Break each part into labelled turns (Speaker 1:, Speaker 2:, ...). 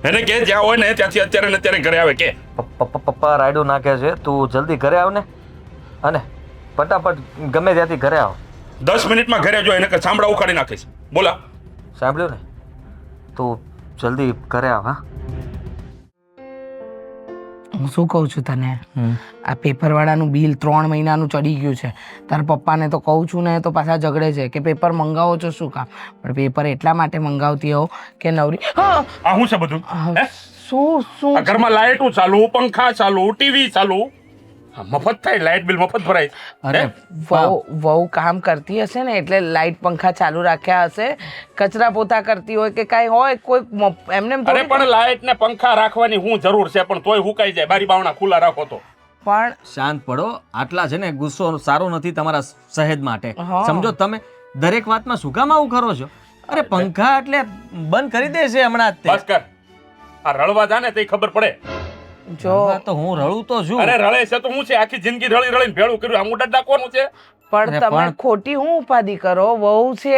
Speaker 1: એને કે જ્યાં હોય ને ત્યાંથી અત્યારે ને અત્યારે ઘરે આવે કે.
Speaker 2: પપ્પા રાયડું નાખે છે, તું જલ્દી ઘરે આવ ને, અને ફટાફટ ગમે ત્યાંથી ઘરે આવ.
Speaker 1: 10 મિનિટમાં ઘરે જો, એને કે સાંભળા ઉખાડી નાખીશ. બોલા.
Speaker 2: સાંભળ્યું ને? તું જલ્દી ઘરે આવ. હા,
Speaker 3: હું શું કહું છું તને, આ પેપરવાળાનું બિલ 3 મહિનાનું ચડી ગયું છે. તારા પપ્પાને તો કહું છું ને તો પાછા ઝઘડે છે કે પેપર મંગાવો છો શું કામ, પણ પેપર એટલા માટે મંગાવતી હોઉં કે નવરી.
Speaker 1: આ શું છે બધું? હે?
Speaker 3: શું શું
Speaker 1: આ ઘરમાં લાઇટો ચાલુ, પંખા ચાલુ, ટીવી ચાલુ. આ મફત થાય, લાઇટ બિલ મફત ભરાય.
Speaker 3: અરે વહુ કામ કરતી હશે ને એટલે લાઇટ પંખા ચાલુ રાખ્યા હશે, કચરા પોતા કરતી હોય કે કાંઈ હોય, કોઈ એમને
Speaker 1: અરે પણ લાઇટ ને પંખા રાખવાની શું જરૂર છે? પણ તોય હુકાઈ જાય, બારી બાવણા ખુલ્લા રાખો તો.
Speaker 3: પણ
Speaker 2: શાંત પડો. આટલા છે ને ગુસ્સો સારો નથી તમારા સહેજ માટે.
Speaker 3: હા.
Speaker 2: સમજો તમે દરેક વાતમાં શું કામ આવું કરો છો? અરે પંખા એટલે બંધ કરી દેશે હમણાં જ તે.
Speaker 1: બસ કર. આ રળવા જા ને તે ખબર પડે.
Speaker 3: જો
Speaker 2: હા, તો હું રડું તો છું.
Speaker 1: અરે રળે છે તો હું છે, આખી જિંદગી રળી રળીને ભેળું કર્યું. આ મોઢા ડાકવાનું છે.
Speaker 3: પણ
Speaker 2: અરે
Speaker 3: તમે
Speaker 2: પણ-
Speaker 3: ખોટી હું ઉપાધિ કરો, વહુ છે,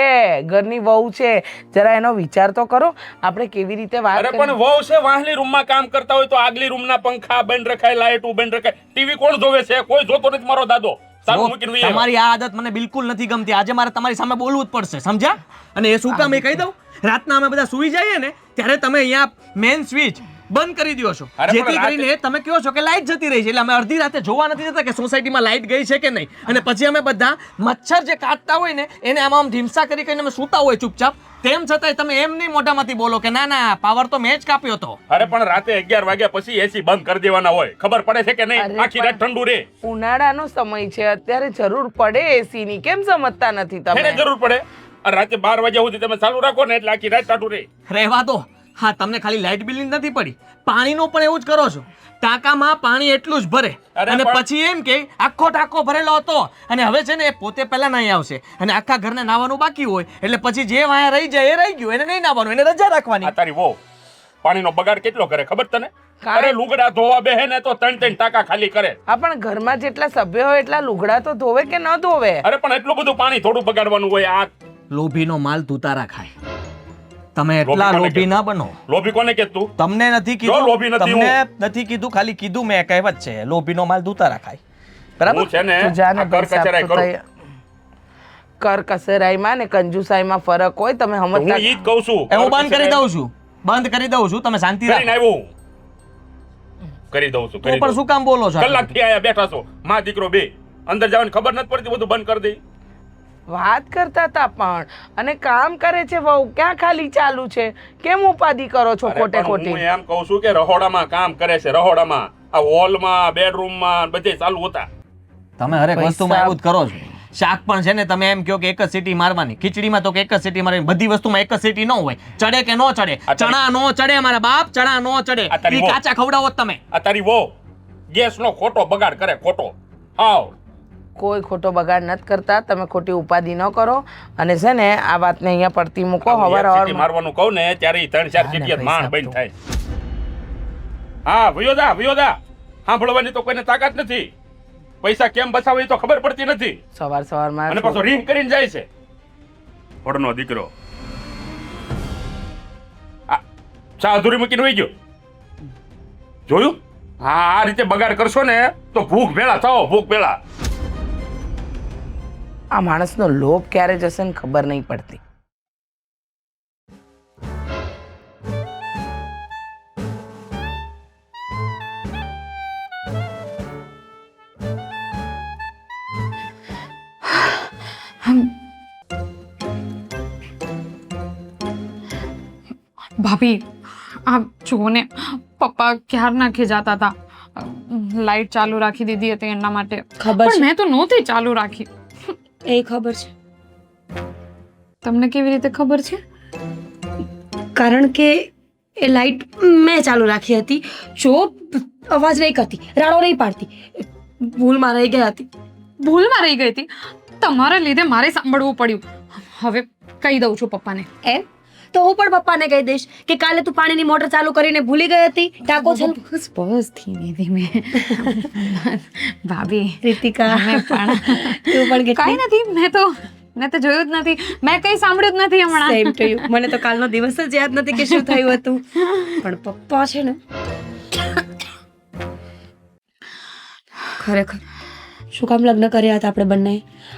Speaker 3: ઘરની વહુ છે, જરા એનો વિચાર તો કરો. આપણે કેવી રીતે વાત
Speaker 1: અરે
Speaker 3: કરી-
Speaker 1: પણ વહુ છે, વાહલી રૂમમાં કામ કરતા હોય તો આગલી રૂમના પંખા બંધ રખાય, લાઇટો બંધ રખાય. ટીવી કોણ જોવે છે? કોઈ જોતો નથી. મારો દાદો ચાલુ મૂકીને વહી આવ્યો.
Speaker 2: તમારી આ આદત મને બિલકુલ નથી ગમતી. આજે મારે તમારી સામે બોલવું જ પડશે, સમજ્યા? અને એ શું કામ એ કહી દઉં, રાતના અમે બધા સૂઈ જઈએ ને ત્યારે તમે અહીંયા મેઇન સ્વિચ બંધ કરી દો છો,
Speaker 1: અરે પણ
Speaker 2: જેથી
Speaker 1: રાતે-
Speaker 2: કરીને તમે કહો છો કે લાઈટ જતી રહી છે. એટલે અમે અડધી રાતે જોવા નથી જતા કે સોસાયટીમાં લાઈટ ગઈ છે કે નહીં, અને પછી અમે બધા મચ્છર જે કાટતા હોય ને એને આમ ધીમસા કરી કરીને અમે સૂતા હોય ચૂપચાપ. તેમ છતાંય તમે એમ નહીં મોઢામાંથી બોલો કે ના ના પાવર તો મેં જ કાપ્યો હતો.
Speaker 1: અરે પણ રાતે 11 વાગ્યા પછી એસી બંધ કરી દેવાના હોય. ખબર પડે છે કે નહીં?
Speaker 3: અરે
Speaker 1: આખી રાત ઠંડુ રે.
Speaker 3: ઉનાળાનો સમય છે, અત્યારે જરૂર પડે એસી ની, કેમ સમજતા નથી
Speaker 1: એને
Speaker 3: તમે?
Speaker 1: જરૂર પડે. આ રાતે 12 વાગ્યા સુધી તમે ચાલુ રાખો ને એટલે આખી રાત ઠંડુ રે.
Speaker 2: રહેવા દો. હા, તમને ખાલી લાઇટ બિલની નથી પડી, પાણીનો પણ એવું જ કરો છો. ટાંકામાં પાણી એટલું જ ભરે
Speaker 1: અરે
Speaker 2: અને
Speaker 1: પણ-
Speaker 2: પછી એમ કે આખો ટાંકો ભરેલો હતો, અને હવે છે ને એ પોતે પહેલા નહીં આવશે અને આખા ઘરને નાવાનું બાકી હોય એટલે પછી જે વાયા રહી જાય એ રહી ગયું, એને નહીં નાવાનું, એને રજા રાખવાની.
Speaker 1: આ તારી વહુ પાણીનો બગાડ કેટલો કરે ખબર તને?
Speaker 3: કાંઈ-
Speaker 1: અરે લુગડા ધોવા બેહે ને તો 3 ટાંકા ખાલી કરે.
Speaker 3: હા, પણ ઘરમાં જેટલા સભ્ય હોય એટલા લુગડા તો ધોવે કે ન ધોવે?
Speaker 1: અરે પણ એટલું બધું પાણી થોડું બગાડવાનું હોય? આ
Speaker 2: લોભીનો માલ તુતારા ખાય. તમે એટલા
Speaker 1: લોભી કોને
Speaker 2: લોભી ના બનો.
Speaker 1: લોભી કોને કે તું?
Speaker 2: તમને નથી
Speaker 1: જો લોભી
Speaker 2: કીધું,
Speaker 1: નથી
Speaker 2: તમને નથી કીધું, ખાલી કીધું મેં. કહેવત છે લોભીનો માલ તુતારા ખાય. બરાબર?
Speaker 1: હું છે ને
Speaker 3: તું જા ને
Speaker 1: આ કર
Speaker 3: ભાઈ સાહેબ,
Speaker 1: કચરાઈ
Speaker 3: તો
Speaker 1: કરું.
Speaker 3: તૈયાર. કર કસરાઈમાં ને કંજુસાઈમાં ફરક હોય, તમે
Speaker 1: તો હું
Speaker 3: સમજતા
Speaker 1: ઈ જ કહું છું.
Speaker 2: એ હું બંધ કરી દઉં છું, બંધ કરી દઉં છું. તમે શાંતિ
Speaker 1: કરીને
Speaker 2: રાખો.
Speaker 1: આવ્યો. કરી દઉં છું.
Speaker 2: તો
Speaker 1: કરી
Speaker 2: પણ
Speaker 1: દઉં
Speaker 2: શું કામ બોલો છો?
Speaker 1: કલાકથી આયા બેઠા છો માં દીકરો બે. અંદર જવાની ખબર નથી પડતી, બધું બંધ કરી દઈ.
Speaker 3: વાત કરતા હતા પણ, અને કામ કરે છે વહુ, ક્યાં ખાલી ચાલુ છે? કેમ ઉપાધિ કરો છો
Speaker 1: અરે
Speaker 3: ખોટે
Speaker 1: પણ
Speaker 3: ખોટી?
Speaker 1: હું એમ કહું છું કે રહોડામાં કામ કરે છે, રહોડામાં. આ હોલમાં, બેડરૂમમાં બધે ચાલુ હતા.
Speaker 2: તમે હરેક
Speaker 3: પૈસા-
Speaker 2: વસ્તુમાં એવું જ કરો છો. શાક પણ છે ને તમે એમ કહો કે એક જ સીટી મારવાની, ખીચડીમાં તો કે એક જ સીટી મારવાની, બધી વસ્તુમાં એક જ સીટી ન હોય. ચડે કે ન ચડે?
Speaker 1: આ તારી-
Speaker 2: ચણા નો ચડે મારા બાપ, ચણા નો ચડે.
Speaker 1: આ તારી
Speaker 2: ઈ
Speaker 1: વહુ.
Speaker 2: કાચા ખવડાવો જ તમે.
Speaker 1: આ તારી વહુ ગેસનો ખોટો બગાડ કરે, ખોટો. હાવ.
Speaker 3: કોઈ ખોટો બગાડ નથી કરતા, તમે ખોટી ઉપાધિ ન કરો. અને છે ને આ વાતને અહીંયા પડતી મૂકો.
Speaker 1: આવું
Speaker 3: હવાર
Speaker 1: એક સીટી
Speaker 3: હવારમાં
Speaker 1: મારવાનું કહું ને ત્યારે ઈ 3-4
Speaker 3: હા ને
Speaker 1: સીટી
Speaker 3: ભાઈ
Speaker 1: માંડ
Speaker 3: સાહેબ
Speaker 1: બંધ
Speaker 3: તો.
Speaker 1: થાય. હા વિયોદા સાંભળવાની તો કોઈને તાકાત નથી. પૈસા કેમ બચાવે એ તો ખબર પડતી નથી.
Speaker 3: સવાર સવારમાં
Speaker 1: અને પાછો રિંગ કરીને જાય છે વડનો દીકરો. આ ચા અધૂરી મૂકીને વહી ગયો. જોયું? હા, આ રીતે બગાડ કરશો ને તો ભૂખ ભેળા થાઓ, ભૂખ ભેળા.
Speaker 3: આ માણસનો લોભ ક્યારે જશે ને ખબર નહીં પડતી.
Speaker 4: ભાભી આ જુઓ ને, પપ્પા ક્યારના ખીજાતા હતા. લાઈટ ચાલુ રાખી દીધી હતી એના માટે.
Speaker 5: ખબર
Speaker 4: પણ
Speaker 5: છે,
Speaker 4: મેં તો નહોતી ચાલુ રાખી.
Speaker 5: એ ખબર છે,
Speaker 4: તમને કેવી રીતે ખબર છે?
Speaker 5: કારણ કે એ લાઈટ મેં ચાલુ રાખી હતી. જો અવાજ નહીં કરતી, રાડો નહીં પાડતી, ભૂલમાં રહી ગઈ હતી.
Speaker 4: ભૂલમાં રહી ગઈ હતી. તમારા લીધે મારે સાંભળવું પડ્યું. હવે કહી દઉં છું પપ્પાને.
Speaker 5: એમ તો હું પણ પપ્પાને કહી દઈશ કે કાલે તું પાણીની મોટર ચાલુ કરીને ભૂલી ગઈ હતી. ટાંકો છે
Speaker 4: બસ બસ, ધીમે ધીમે. ભાભી
Speaker 5: રીતિકા,
Speaker 4: તમે પણ
Speaker 5: તું પણ
Speaker 4: કાંઈ નથી, મેં તો મેં તો જોયું જ નથી, મેં કંઈ સાંભળ્યું જ નથી હમણાં.
Speaker 5: Same to you. મને તો કાલનો દિવસ જ યાદ નથી કે શું થયું હતું. પણ પપ્પા છે ને, ખરેખર શું કામ લગ્ન કર્યા હતા આપણે બંને?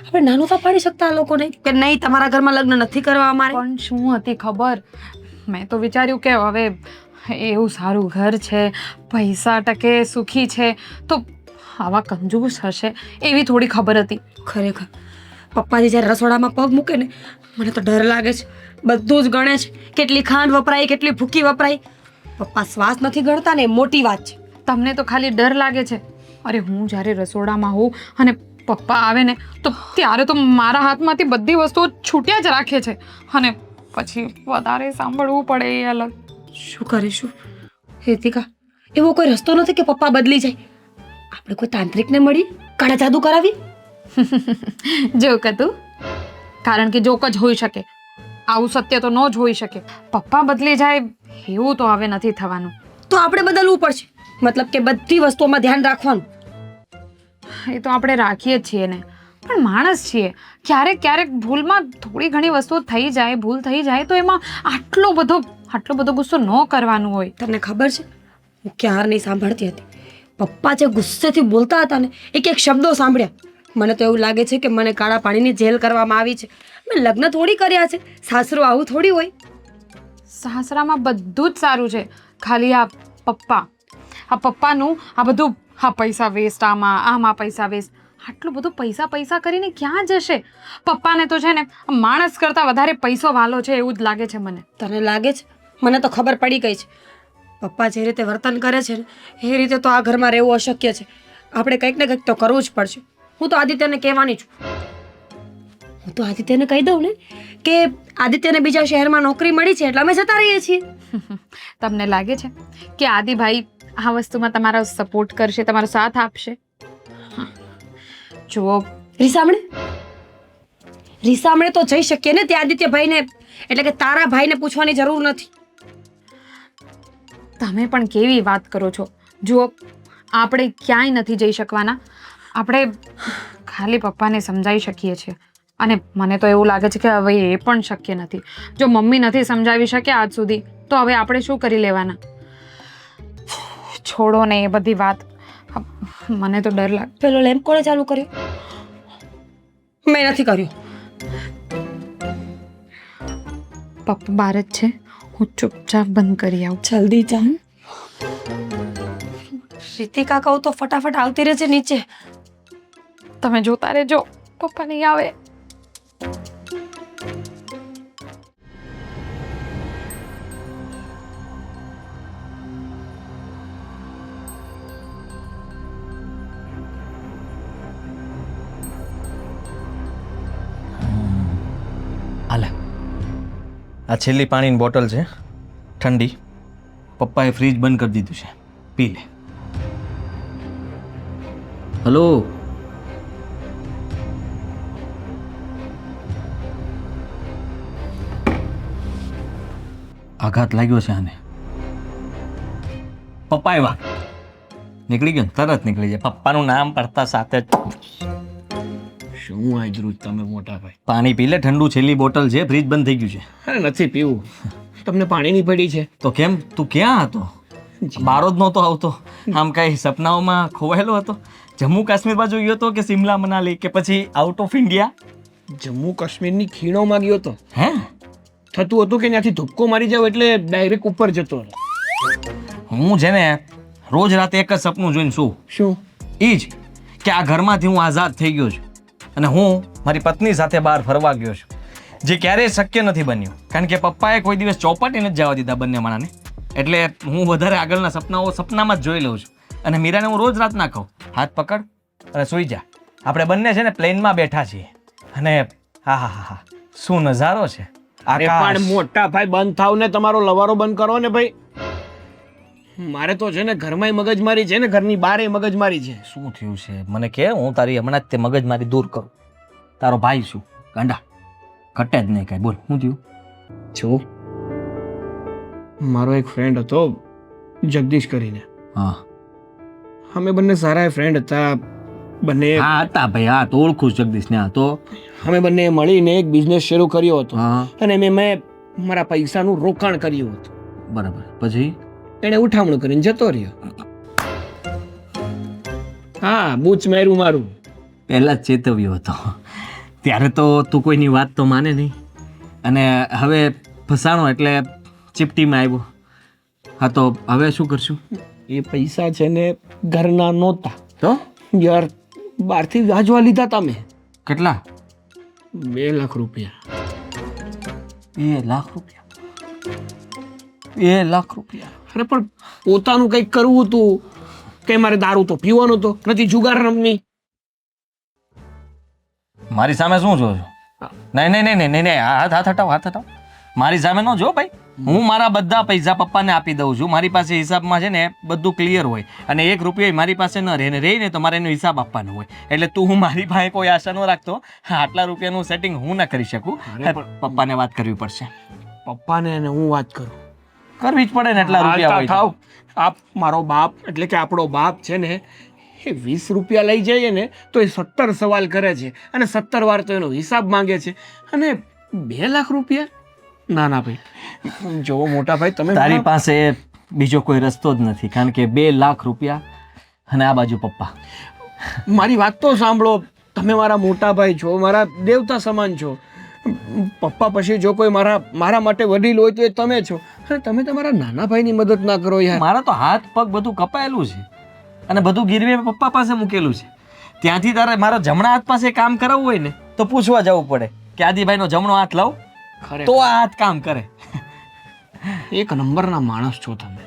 Speaker 5: આપણે નાનું તો પાડી શકતા આ લોકોને કે નહીં તમારા ઘરમાં લગ્ન નથી કરવા અમારે.
Speaker 4: પણ શું હતી ખબર, મેં તો વિચાર્યું કે હવે એવું સારું ઘર છે, પૈસા ટકે, સુખી છે, તો આવા કંજૂસ હશે એવી થોડી ખબર હતી.
Speaker 5: ખરેખર પપ્પાજી જ્યારે રસોડામાં પગ મૂકે ને મને તો ડર લાગે છે. બધું જ ગણે છે, કેટલી ખાંડ વપરાય, કેટલી ભૂકી વપરાય. પપ્પા શ્વાસ નથી ગણતા ને એ મોટી વાત છે.
Speaker 4: તમને તો ખાલી ડર લાગે છે. અરે હું જ્યારે રસોડામાં હોઉં અને પપ્પા આવે ને તો ત્યારે તો મારા હાથમાંથી બધી વસ્તુઓ છૂટ્યા જ રાખે છે, અને પછી વધારે સાંભળવું પડે એ અલગ.
Speaker 5: શું કરીશું હેતિકા? એવો કોઈ રસ્તો નથી કે પપ્પા બદલી જાય? આપણે કોઈ તાંત્રિકને મળી કાળા જાદુ કરાવી?
Speaker 4: જોક હતું, કારણ કે જોક જ હોઈ શકે, આવું સત્ય તો ન જ હોઈ શકે. પપ્પા બદલી જાય એવું તો હવે નથી થવાનું.
Speaker 5: તો આપણે બદલવું પડશે, મતલબ કે બધી વસ્તુઓમાં ધ્યાન રાખવાનું.
Speaker 4: એ તો આપણે રાખીએ જ છીએ ને, પણ માણસ છીએ, ક્યારેક ક્યારેક ભૂલમાં થોડી ઘણી વસ્તુઓ થઈ જાય, ભૂલ થઈ જાય તો એમાં આટલો બધો ગુસ્સો ન કરવાનું હોય.
Speaker 5: તને ખબર છે હું ક્યારની સાંભળતી હતી, પપ્પા જે ગુસ્સેથી બોલતા હતા ને એક એક શબ્દો સાંભળ્યા. મને તો એવું લાગે છે કે મને કાળા પાણીની જેલ કરવામાં આવી છે. મેં લગ્ન થોડી કર્યા છે, સાસરો આવું થોડી હોય.
Speaker 4: સાસરામાં બધું જ સારું છે, ખાલી આ પપ્પાનું આ બધું, હા પૈસા વેસ્ટ, આમાં પૈસા વેસ્ટ. આટલું બધું પૈસા કરીને ક્યાં જશે? પપ્પાને તો છે ને માણસ કરતાં વધારે પૈસો વાલો છે એવું જ લાગે છે મને.
Speaker 5: તને લાગે છે? મને તો ખબર પડી ગઈ છે. પપ્પા જે રીતે વર્તન કરે છે ને એ રીતે તો આ ઘરમાં રહેવું અશક્ય છે. આપણે કંઈક ને કંઈક તો કરવું જ પડશે. હું તો આદિત્યને કહેવાની છું. હું તો આદિત્યને કહી દઉં ને કે આદિત્યને બીજા શહેરમાં નોકરી મળી છે એટલે અમે જતા રહીએ છીએ.
Speaker 4: તમને લાગે છે કે આદિભાઈ આ વસ્તુમાં તમારો સપોર્ટ કરશે, તમારો સાથ આપશે? જુઓ,
Speaker 5: રીસામણે તો જઈ શકીએ ને ત્યાં આદિત્યભાઈને, એટલે કે તારા ભાઈને પૂછવાની જરૂર નથી.
Speaker 4: તમે પણ કેવી વાત કરો છો? જુઓ, આપણે ક્યાંય નથી જઈ શકવાના. આપણે ખાલી પપ્પાને સમજાવી શકીએ છીએ, અને મને તો એવું લાગે છે કે હવે એ પણ શક્ય નથી. જો મમ્મી નથી સમજાવી શક્યા આજ સુધી, તો હવે આપણે શું કરી લેવાના? છોડો ને એ બધી વાત, મને તો ડર લાગે.
Speaker 5: પેલો લેમ્પ કોણે ચાલુ કર્યો? મેં નથી કર્યું.
Speaker 4: પપ્પા બહાર જ છે, હું ચૂપચાપ બંધ કરી આવું.
Speaker 5: જલ્દી જા. રીતિકા કહું તો ફટાફટ આવતી રહેજે નીચે.
Speaker 4: તમે જોતા રહેજો, પપ્પા નહીં આવે.
Speaker 6: હાલે, આ છેલ્લી પાણીની બોટલ છે, ઠંડી. પપ્પાએ ફ્રીજ બંધ કરી દીધું છે, પી લે. હલો, આઘાત લાગ્યો છે આને. પપ્પા આવ્યા, નીકળી ગયો, તરત નીકળી જાય. પપ્પાનું નામ પડતા સાથે જ
Speaker 7: શું આજરું તમે મોટા ભાઈ?
Speaker 6: પાણી પી લે, ઠંડુ. છેલ્લી બોટલ છે, ફ્રીજ બંધ થઈ ગયું છે.
Speaker 7: અરે નથી પીવું. તમને પાણીની પડી છે?
Speaker 6: તો કેમ, તું ક્યાં હતો? બારો જ નહોતો આવતો? આમ કઈ સપનાઓમાં ખોવાયેલો હતો? જમ્મુ કાશ્મીર બાજુ ગયો હતો કે સિમલા મનાલી કે પછી આઉટ ઓફ ઇન્ડિયા?
Speaker 7: જમ્મુ કાશ્મીરની ખીણોમાં ગયો તો.
Speaker 6: હે,
Speaker 7: થતું હતું કે ત્યાંથી ધુપકો મારી જાવ એટલે ડાયરેક્ટ ઉપર જતો રહે.
Speaker 6: હું છે ને રોજ રાતે એક જ સપનું જોઈને શું
Speaker 7: શું?
Speaker 6: એ જ કે આ ઘરમાંથી હું આઝાદ થઈ ગયો છું અને હું મારી પત્ની સાથે બહાર ફરવા ગયો છું, જે ક્યારેય શક્ય નથી બન્યું, કારણ કે પપ્પાએ કોઈ દિવસ ચોપાટી નથી જવા દીધા બંને માણાને. એટલે હું વધારે આગળના સપનાઓ સપનામાં જ જોઈ લઉં છું. અને મીરાને હું રોજ રાતના કહું, હાથ પકડ અને સૂઈ જા. આપણે બંને છે ને પ્લેનમાં બેઠા છીએ અને હા હા હા હા, શું નજારો છે!
Speaker 7: અરે પણ મોટા ભાઈ બંધ થાવ ને, તમારો લવારો બંધ કરો ને ભાઈ. મારે તો છે ને ઘરમાંય મગજમારી છે ને ઘરની બહારે મગજમારી છે.
Speaker 6: શું થયું છે મને કે, હું તારી હમણાં જ તે મગજમારી દૂર કરું. તારો ભાઈ શું ગાંડા ઘટે જ નહીં કઈ. બોલ, શું થયું?
Speaker 7: જો મારો એક ફ્રેન્ડ હતો જગદીશ કરીને.
Speaker 6: હા,
Speaker 7: અમે બંને સારા ફ્રેન્ડ હતા, બંને
Speaker 6: હા હતા ભાઈ, હા તો ઓળખું છું જગદીશને. હા તો
Speaker 7: અમે બંને મળીને એક બિઝનેસ શરૂ કર્યો હતો
Speaker 6: હા
Speaker 7: અને મેં મારા પૈસાનું રોકાણ કર્યું હતું.
Speaker 6: બરાબર. પછી
Speaker 7: એણે ઉઠામણું કરીને જતો રહ્યો. હા, બૂચ માર્યું મારું.
Speaker 6: પહેલા જ ચેતવ્યો હતો. ત્યારે તો તું કોઈની વાત તો માને નહીં, અને હવે ફસાણો એટલે ચીપટીમાં આવ્યો. હા તો હવે શું કરશું?
Speaker 7: એ પૈસા છે ને ઘરના નહોતા
Speaker 6: તો
Speaker 7: યાર, બહારથી વ્યાજવા લીધા તમે.
Speaker 6: કેટલા?
Speaker 7: 2 લાખ રૂપિયા.
Speaker 6: 2 લાખ રૂપિયા? 2 લાખ રૂપિયા?
Speaker 7: અરે પણ પોતાનું કંઈક કરવું હતું કે મારે દારૂ તો પીવાનો તો નથી, જુગાર રમવી.
Speaker 6: મારી સામે શું જો છો? નહીં નહીં નહીં નહીં નહીં, હાથ હટાવો, હાથ હટાવો. મારી સામે ન જો ભાઈ. હું મારા બધા પૈસા પપ્પાને આપી દઉં છું. મારી પાસે હિસાબમાં છે ને બધું ક્લિયર હોય, અને 1 રૂપિયો મારી પાસે ન રહે, ને રહી ને તો મારે એનો હિસાબ આપવાનો હોય. એટલે તું હું મારી પાસે કોઈ આશા ન રાખતો. આટલા રૂપિયાનું સેટિંગ હું ના કરી શકું. પપ્પાને વાત કરવી પડશે.
Speaker 7: પપ્પાને અને હું વાત કરું.
Speaker 6: કરવી જ પડે ને, એટલા રૂપિયા હોય તો.
Speaker 7: થાવ. આપ મારો બાપ એટલે કે આપણો બાપ છે ને, એ 20 રૂપિયા લઈ જઈએ ને તો એ 17 સવાલ કરે છે, અને 17 વાર તો એનો હિસાબ માંગે છે. અને 2 લાખ રૂપિયા? ના ના ભાઈ, જો મોટા ભાઈ તમે
Speaker 6: તારી પાસે બીજો કોઈ રસ્તો જ નથી, કારણ કે 2 લાખ રૂપિયા અને આ બાજુ પપ્પા.
Speaker 7: મારી વાત તો સાંભળો. તમે મારા મોટા ભાઈ છો, મારા દેવતા સમાન છો. પપ્પા પછી જો કોઈ મારા માટે વડીલ હોય તો એ તમે છો, અને તમે તમારા નાના ભાઈની મદદ ના કરો યાર.
Speaker 6: મારા તો હાથ પગ બધું કપાયેલું છે, અને બધું ગીરવે પપ્પા પાસે મૂકેલું છે. ત્યાંથી તારે મારો જમણા હાથ પાસે કામ કરાવવું હોય ને તો પૂછવા જવું પડે કે આદિભાઈનો જમણો હાથ લાવ, તો આ હાથ કામ કરે.
Speaker 7: એક નંબરના માણસ છો તમે.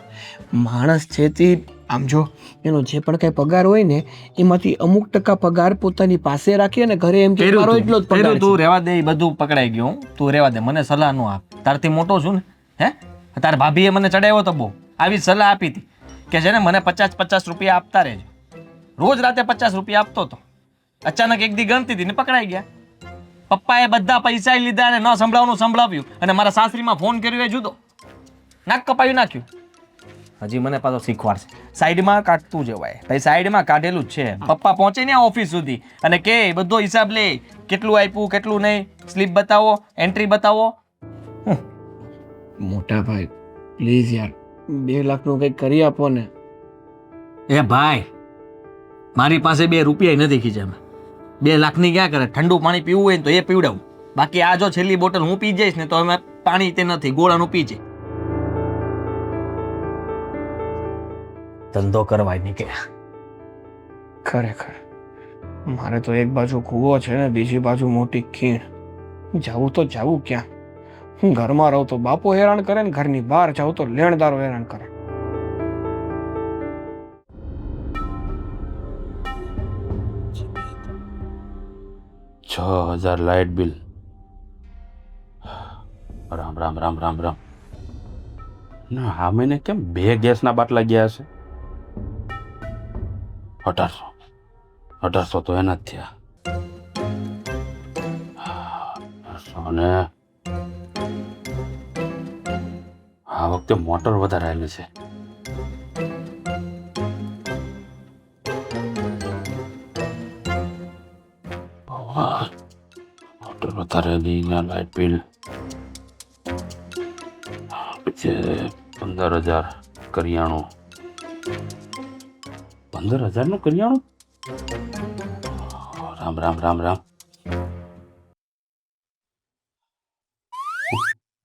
Speaker 7: માણસ છે તે આમ જો એનો જે પણ કઈ પગાર હોય ને એમાંથી અમુક ટકા પગાર પોતાની પાસે રાખી અને ઘરે એમ કે મારો એટલો જ પગાર
Speaker 6: તું રેવા દે, એ બધું પકડાઈ ગયું. તું રેવા દે, મને સલાહ ન આપ. તારથી મોટો છું ને. હે, તાર ભાભીએ મને ચડાવ્યો તો બહુ આવી સલાહ આપી હતી કે છે ને મને 50 રૂપિયા આપતા રહેજો. રોજ રાતે 50 રૂપિયા આપતો હતો. અચાનક એક દી ગણતી હતી ને પકડાઈ ગયા. પપ્પાએ બધા પૈસા લીધા અને ન સંભળાવવાનું સંભળાવ્યું, અને મારા સાસરીમાં ફોન કર્યો એ જુદો. નાક કપાયું નાખ્યું. હજી મને પાછો શીખવાડશે. સાઈડમાં કાઢતું જવાય ભાઈ, સાઈડમાં કાઢેલું જ છે. પપ્પા પહોંચે ને ઓફિસ સુધી અને કે બધો હિસાબ લે, કેટલું આપ્યું કેટલું નહીં, સ્લીપ બતાવો, એન્ટ્રી બતાવો.
Speaker 7: મોટા ભાઈ પ્લીઝ યાર, 2 લાખનું કંઈક કરી આપો ને.
Speaker 6: એ ભાઈ, મારી પાસે 2 રૂપિયા નથી ખીચામાં. 2 લાખની ક્યાં કરે? ઠંડુ પાણી પીવું હોય ને તો એ પીવડાવું. બાકી આ જો છેલ્લી બોટલ હું પી જઈશ ને તો અમે પાણી તે નથી, ગોળાનું પી જાય. ધંધો કરવાય નીકળ્યા.
Speaker 7: ખરેખર મારે તો એક બાજુ કૂવો છે ને બીજી બાજુ મોટી ખીણ. જાવું તો જાવું ક્યાં? હું ઘરમાં રહું તો બાપો હેરાન કરે ને ઘરની બહાર જાઉં તો લેણદારો હેરાન કરે.
Speaker 1: $6,000 લાઇટ બિલ. રામ રામ રામ રામ રામ. ના હા, મહિને કેમ 2 ગેસના બાટલા ગયા હશે? 1800 તો એના જ થયા. અને આ વખતે મોટર વધારે આવેલી છે. મોટર વધારે લાઇટ બિલ પછી 15,000 કરિયાણું. 15,000 નું કરિયાણું? રામ રામ રામ રામ.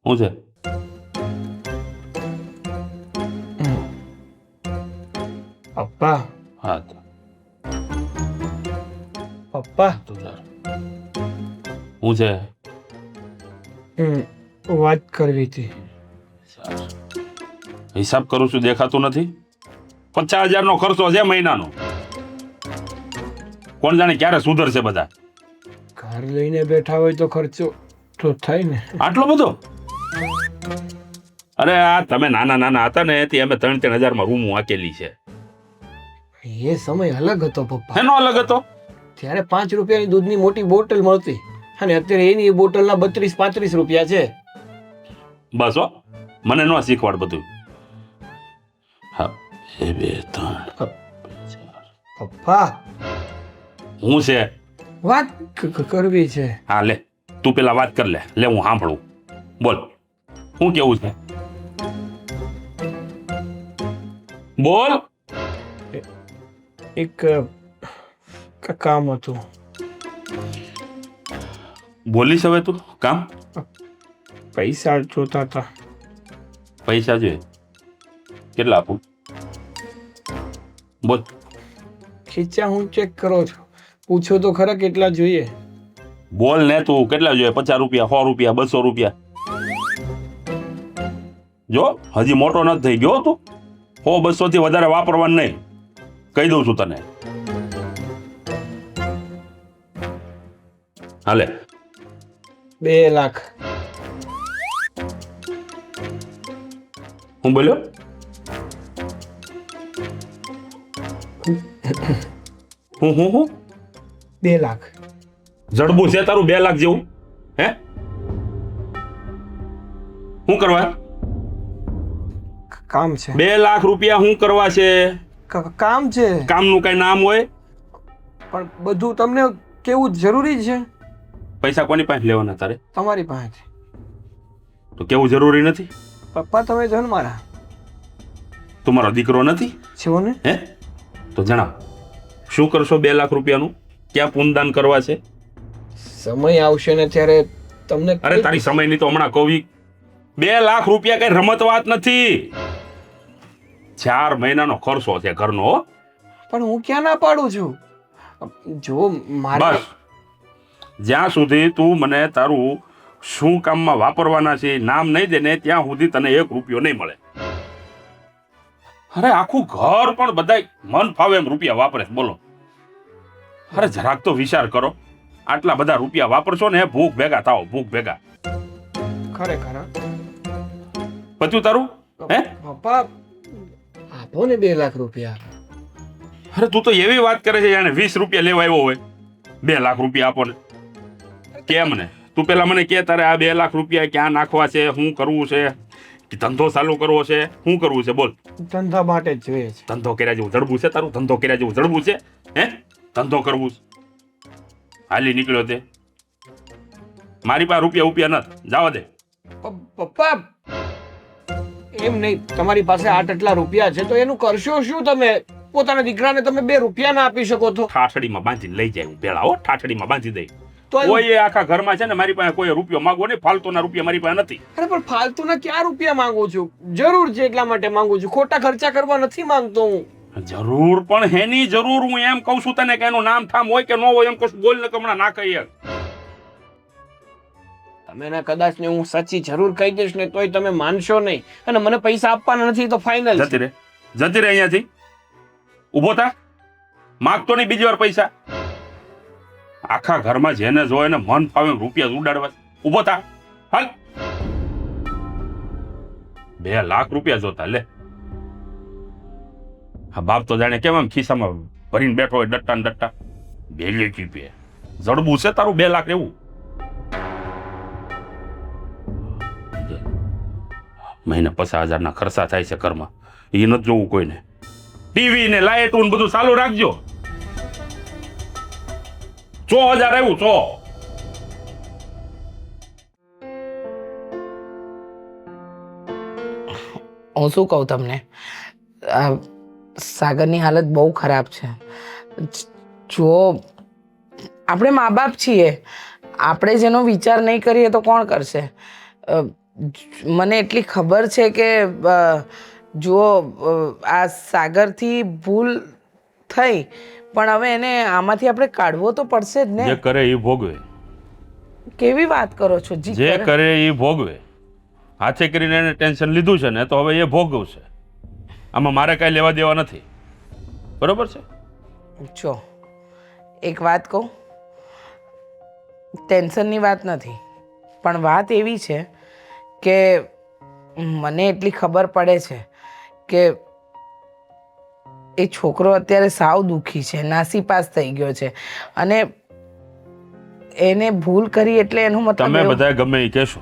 Speaker 1: શું છે?
Speaker 7: પપ્પા
Speaker 1: હા તો
Speaker 7: પપ્પા
Speaker 1: શું છે?
Speaker 7: વાત કરવી હતી.
Speaker 1: હિસાબ કરું છું, દેખાતું નથી? 50,000 નો ખર્ચો છે મહિનાનો. કોણ જાણે ક્યારે સુધરશે બધા.
Speaker 7: ઘર લઈને બેઠા હોય તો ખર્ચો તો થાય ને.
Speaker 1: આટલો બધો? અરે આ તમે નાના હતા ને તે અમે 3,000 માં રૂમ વાકેલી છે.
Speaker 7: એ સમય અલગ હતો પપ્પા.
Speaker 1: એનો અલગ હતો.
Speaker 7: ત્યારે 5 રૂપિયાની દૂધની મોટી બોટલ મળતી, અને અત્યારે એની બોટલના 32-35 રૂપિયા છે.
Speaker 1: બસ હો, મને ન શીખવાડ બધું. હા, 1 2 3
Speaker 7: પપ્પા
Speaker 1: હું છે
Speaker 7: વાત કરવી છે.
Speaker 1: હા લે તું પેલા વાત કર લે હું સાંભળું. બોલ શું કેવું છે? બોલ.
Speaker 7: એક કામ હતું.
Speaker 1: બોલીશ હવે તું કામ.
Speaker 7: પૈસા જોતા હતા.
Speaker 1: પૈસા જોઈએ કેટલા આપું? બોલ.
Speaker 7: ખીચા હું ચેક કરો છો, પૂછો તો ખરા કેટલા જોઈએ.
Speaker 1: બોલ ને તું કેટલા જોઈએ? 50 રૂપિયા, 100 રૂપિયા, 200 રૂપિયા? જો હજી મોટો નથી થઈ ગયો તું. 100-200 થી વધારે વાપરવાનું નહીં, કહી દઉં છું તને. હાલે
Speaker 7: 2 લાખ.
Speaker 1: હું બોલ્યો? હું
Speaker 7: 2 લાખ.
Speaker 1: જડબું છે તારું 2 લાખ જેવું? હે શું કરવા?
Speaker 7: કામ છે.
Speaker 1: 2 લાખ રૂપિયા શું કરવા છે?
Speaker 7: કામ છે.
Speaker 1: કામનું કઈ નામ હોય?
Speaker 7: પણ બધું તમને કેવું જરૂરી છે.
Speaker 1: પૈસા કોની પાસે લેવાના તારે?
Speaker 7: તમારી પાસે.
Speaker 1: તો કેવું જરૂરી નથી?
Speaker 7: પપ્પા તમે છો ને મારા.
Speaker 1: તું મારો દીકરો નથી?
Speaker 7: છો ને.
Speaker 1: હે તો જણાવ શું કરશો 2 લાખ રૂપિયાનું? ક્યાં પુનદાન કરવા છે?
Speaker 7: સમય આવશે ને ત્યારે તમને.
Speaker 1: અરે તારી સમયની તો હમણાં કહી. 2 લાખ રૂપિયા કઈ રમત વાત નથી. 4 મહિનાનો ખર્ચો છે ઘરનો હો.
Speaker 7: પણ હું ક્યાં ના પાડું છું. જો મારે
Speaker 1: બસ જ્યાં સુધી તું મને તારું શું કામમાં વાપરવાના છે નામ નહીં દે ને ત્યાં સુધી તને 1 રૂપિયો નહીં મળે. અરે આખું ઘર પણ બધાય મન ફાવે એમ રૂપિયા વાપરે છે. બોલો અરે જરાક તો વિચાર કરો. આટલા બધા રૂપિયા વાપરશો ને ભૂખ ભેગા થાઓ, ભૂખ ભેગા.
Speaker 7: ખરેખર
Speaker 1: પત્યું તારું? હે
Speaker 7: પપ્પા આપો ને 2 લાખ રૂપિયા.
Speaker 1: અરે તું તો એવી વાત કરે છે જાણે 20 રૂપિયા લેવા આવ્યો હોય. 2 લાખ રૂપિયા આપો ને કેમ ને? તું પેલા મને કે તારે આ 2 લાખ રૂપિયા ક્યાં નાખવા છે, શું કરવું છે, કે ધંધો ચાલુ કરવો છે, શું કરવું છે? બોલ.
Speaker 7: ધંધા માટે જ જોઈએ છે.
Speaker 1: ધંધો કર્યા જેવું જડબું છે તારું? ધંધો કર્યા જેવું જડબું છે? હે ધંધો કરવું છે? હાલી નીકળ્યો તે મારી પાસે રૂપિયા નથી, જવા દે.
Speaker 7: પપ્પા એમ નહીં, તમારી પાસે આટલા રૂપિયા છે તો એનું કરશો શું તમે? પોતાના દીકરાને તમે 2 રૂપિયા ના આપી શકો તો?
Speaker 1: ઠાઠડીમાં બાંધીને લઈ જાય હું પેલા હો, ઠાઠડીમાં બાંધી દઈ.
Speaker 7: તો
Speaker 1: કોઈ આખા ઘરમાં છે ને મારી પાસે કોઈ રૂપિયો માંગવો નહીં. ફાલતુના રૂપિયા મારી પાસે નથી.
Speaker 7: અરે પણ ફાલતુના ક્યાં રૂપિયા માંગુ છું? જરૂર છે એટલા માટે માંગુ છું, ખોટા ખર્ચા કરવા નથી માંગતો હું.
Speaker 1: જરૂર પણ હેની જરૂર? હું એમ કહું છું તને કે એનું નામ થામ હોય કે ન હોય એમ કહું. બોલ ને હમણાં ના કહીએ.
Speaker 7: તમે ને કદાચ ને હું સાચી જરૂર કહી દઈશ ને તોય તમે માનશો નહીં અને મને પૈસા આપવાના નથી તો ફાઇનલ.
Speaker 1: જતી રે અહીંયાથી. ઊભો થા. માગતો નહીં બીજી વાર પૈસા. આખા ઘરમાં જેને જોયે ને મન ફાવે રૂપિયા ઉડાડવા. ઊભો થા. હાલ. 2 લાખ રૂપિયા જોતા લે. હા બાપ તો જાણે કેમ આમ ખિસ્સામાં ભરીને બેઠો હોય ડટ્ટા ને ડટ્ટા. 2 લાખ રૂપિયા જડબું છે તારું? 2 લાખ એવું? મહિને 50,000 ના ખર્ચા થાય છે ઘરમાં. એ નથી જોવું કોઈને. ટીવી ને લાઇટ ને બધું ચાલુ રાખજો. 100,000 આવ્યું 100.
Speaker 3: હું શું કહું તમને, સાગરની હાલત બહુ ખરાબ છે. જો આપણે મા બાપ છીએ, આપણે જેનો વિચાર નહીં કરીએ તો કોણ કરશે? મને એટલી ખબર છે કે જો આ સાગરથી ભૂલ થઈ પણ હવે એને આમાંથી આપણે કાઢવો તો પડશે જ ને.
Speaker 1: જે કરે એ ભોગવે.
Speaker 3: કેવી વાત કરો છો?
Speaker 1: જે કરે એ ભોગવે. હાથે કરીને એને ટેન્શન લીધું છે ને તો હવે એ ભોગવશે. આમાં મારે કાંઈ લેવા દેવા નથી. બરોબર છે?
Speaker 3: જો એક વાત કહું, ટેન્શનની વાત નથી પણ વાત એવી છે કે મને એટલી ખબર પડે છે કે એ છોકરો અત્યારે સાવ દુઃખી છે, નાસીપાસ થઈ ગયો છે અને એને ભૂલ કરી એટલે એનું મતલબ
Speaker 1: તમે બધા ગમે એ કહેશો,